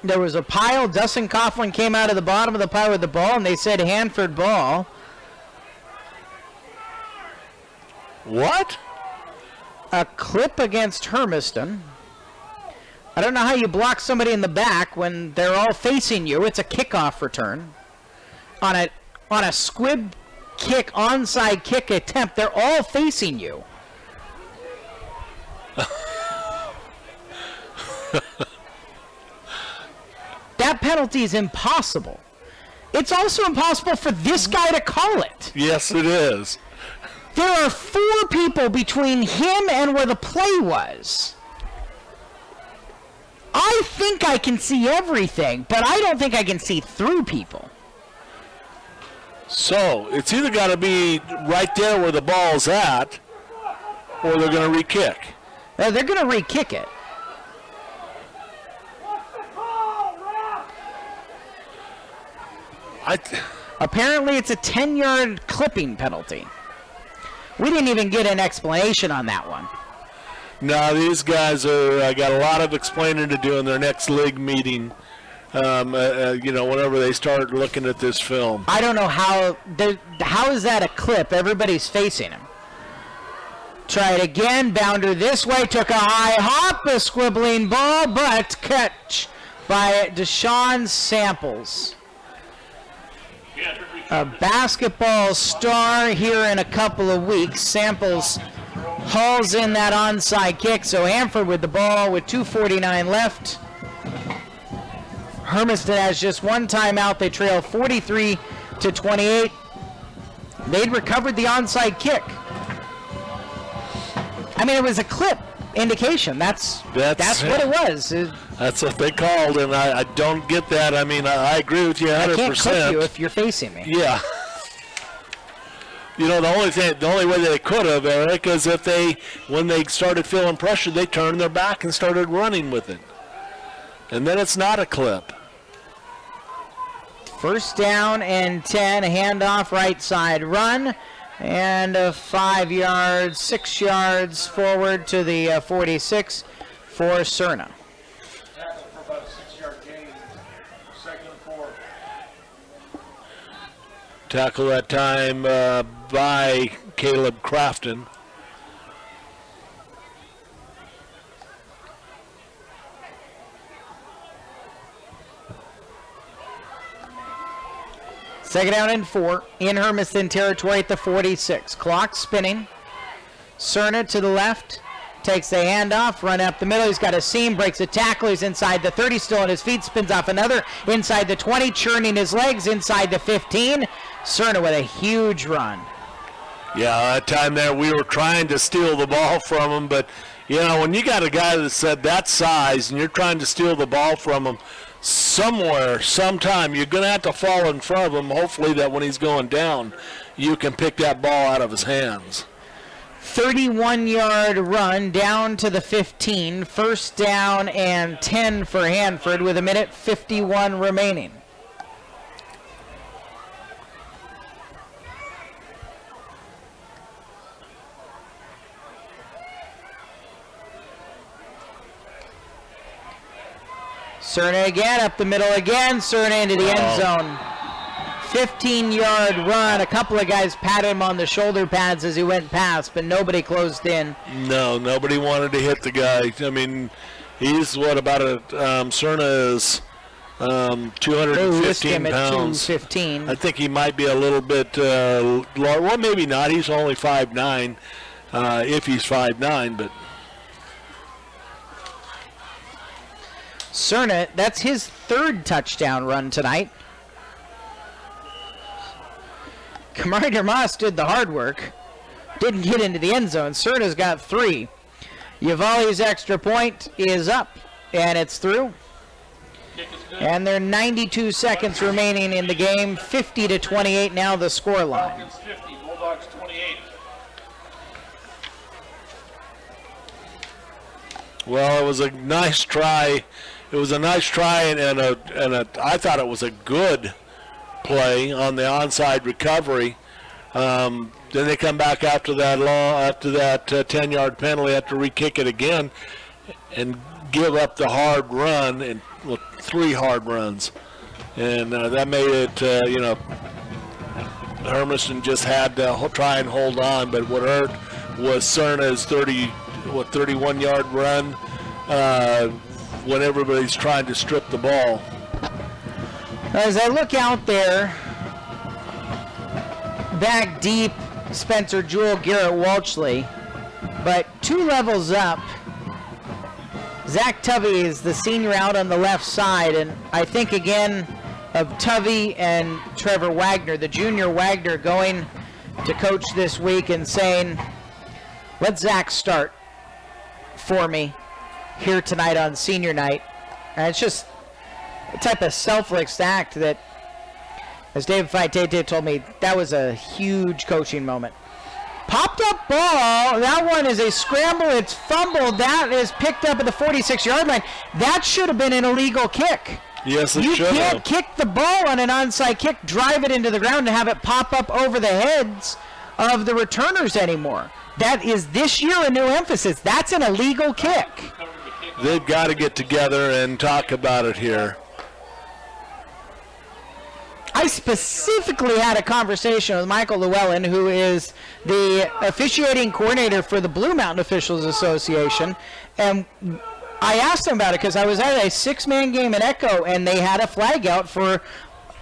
Speaker 1: there was a pile. Dustin Coughlin came out of the bottom of the pile with the ball, and they said Hanford ball.
Speaker 2: What?
Speaker 1: A clip against Hermiston. I don't know how you block somebody in the back when they're all facing you. It's a kickoff return. On a squib kick, onside kick attempt, they're all facing you. That penalty is impossible. It's also impossible for this guy to call it.
Speaker 2: Yes, it is.
Speaker 1: There are 4 people between him and where the play was. I think I can see everything, but I don't think I can see through people.
Speaker 2: So it's either got to be right there where the ball's at, or they're going to re-kick.
Speaker 1: They're going to re-kick it. Apparently it's a 10-yard clipping penalty. We didn't even get an explanation on that one.
Speaker 2: No, these guys are got a lot of explaining to do in their next league meeting. Whenever they start looking at this film.
Speaker 1: I don't know how is that a clip? Everybody's facing him. Try it again. Bounder this way. Took a high hop. A squibbling ball, but catch by Deshaun Samples. A basketball star here in a couple of weeks. Samples hauls in that onside kick. So Hanford with the ball with 2:49 left. Hermiston has just one timeout. They trail 43-28. They'd recovered the onside kick. I mean, it was a clip indication. That's what it was.
Speaker 2: That's what they called, and I don't get that. I mean, I agree with you 100%.
Speaker 1: I can't clip you if you're facing me.
Speaker 2: Yeah. You know, the only way they could have, Eric, is if when they started feeling pressure, they turned their back and started running with it. And then it's not a clip.
Speaker 1: First down and 10, a handoff, right side run. And 5 yards, 6 yards forward to the 46 for Cerna.
Speaker 3: Tackle for about a 6-yard gain. 2nd and 4.
Speaker 2: Tackle that time by Caleb Crafton.
Speaker 1: Second down and 4 in Hermiston territory at the 46. Clock spinning. Cerna to the left. Takes the handoff, run up the middle. He's got a seam, breaks a tackle. He's inside the 30, still on his feet, spins off another. Inside the 20, churning his legs. Inside the 15. Cerna with a huge run.
Speaker 2: Yeah, that time there we were trying to steal the ball from him, but, you know, when you got a guy that's that size and you're trying to steal the ball from him, somewhere, sometime, you're going to have to fall in front of him, hopefully that when he's going down, you can pick that ball out of his hands.
Speaker 1: 31-yard run down to the 15. First down and 10 for Hanford with 1:51 remaining. Cerna again, up the middle again. Cerna into the end zone. 15-yard run. A couple of guys patted him on the shoulder pads as he went past, but nobody closed in.
Speaker 2: No, nobody wanted to hit the guy. I mean, he's Cerna is 215 pounds.
Speaker 1: 215.
Speaker 2: I think he might be a little bit lower. Well, maybe not. He's only 5'9", if he's 5'9", but.
Speaker 1: Cerna, that's his 3rd touchdown run tonight. Kamari Dermas did the hard work. Didn't get into the end zone. Cerna's got 3. Yavali's extra point is up, and it's through. And there are 92 seconds remaining in the game. 50-28 now the scoreline.
Speaker 3: Falcons 50, Bulldogs 28.
Speaker 2: Well, it was a nice try. It was a nice try, and I thought it was a good play on the onside recovery. Then they come back after that 10-yard penalty, have to re-kick it again, and give up the hard run, and 3 hard runs, and that made it. Hermiston just had to try and hold on, but what hurt was Cerna's 31-yard run. When everybody's trying to strip the ball.
Speaker 1: As I look out there, back deep, Spencer Jewell, Garrett Walshley, but 2 levels up, Zach Tuvey is the senior out on the left side, and I think again of Tuvey and Trevor Wagner, the junior Wagner going to coach this week and saying, let Zach start for me here tonight on senior night. And it's just a type of selfless act that, as David Faitete told me, that was a huge coaching moment. Popped up ball. That one is a scramble. It's fumbled. That is picked up at the 46-yard line. That should have been an illegal kick.
Speaker 2: Yes, it should have.
Speaker 1: You can't kick the ball on an onside kick, drive it into the ground, and have it pop up over the heads of the returners anymore. That is this year a new emphasis. That's an illegal kick.
Speaker 2: They've got to get together and talk about it here.
Speaker 1: I specifically had a conversation with Michael Llewellyn, who is the officiating coordinator for the Blue Mountain Officials Association, and I asked him about it because I was at a 6-man game in Echo, and they had a flag out for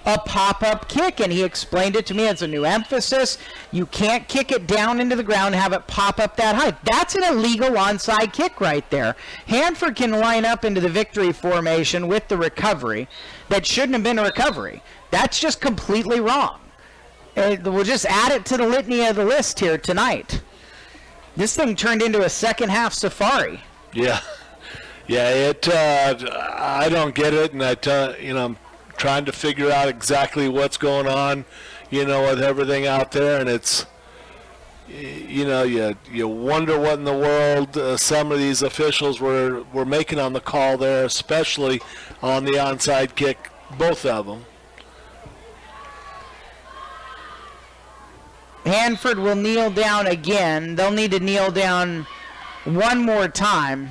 Speaker 1: a pop-up kick, and he explained it to me as a new emphasis. You can't kick it down into the ground and have it pop up that high. That's an illegal onside kick right there. Hanford can line up into the victory formation with the recovery. That shouldn't have been a recovery. That's just completely wrong. We'll just add it to the litany of the list here tonight. This thing turned into a second-half safari.
Speaker 2: Yeah. Yeah, I don't get it, and I'm trying to figure out exactly what's going on, with everything out there, and it's, you wonder what in the world some of these officials were making on the call there, especially on the onside kick, both of them.
Speaker 1: Hanford will kneel down again. They'll need to kneel down one more time.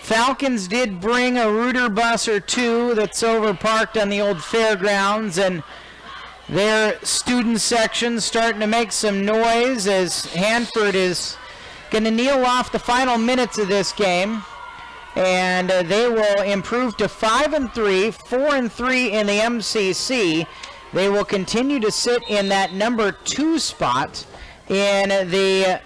Speaker 1: Falcons did bring a Rooter bus or two that's over parked on the old fairgrounds, and their student section starting to make some noise as Hanford is going to kneel off the final minutes of this game, and they will improve to 5-3, 4-3 in the MCC. They will continue to sit in that number 2 spot in the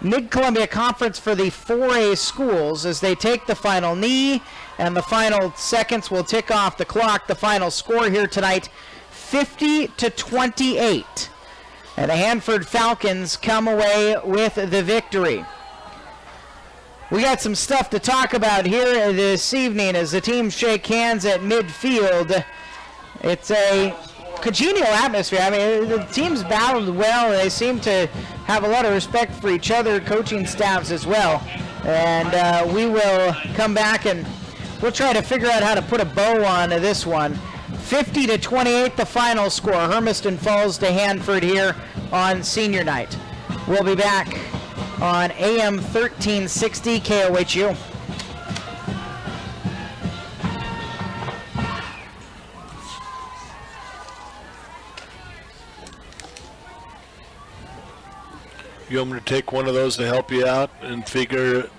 Speaker 1: Mid-Columbia Conference for the 4A schools as they take the final knee, and the final seconds will tick off the clock. The final score here tonight, 50-28. And the Hanford Falcons come away with the victory. We got some stuff to talk about here this evening as the teams shake hands at midfield. It's a congenial atmosphere. I mean, the teams battled well. They seem to have a lot of respect for each other, coaching staffs as well. And we will come back and we'll try to figure out how to put a bow on this one. 50-28, the final score. Hermiston falls to Hanford here on senior night. We'll be back on AM 1360 KOHU.
Speaker 2: You want me to take one of those to help you out and figure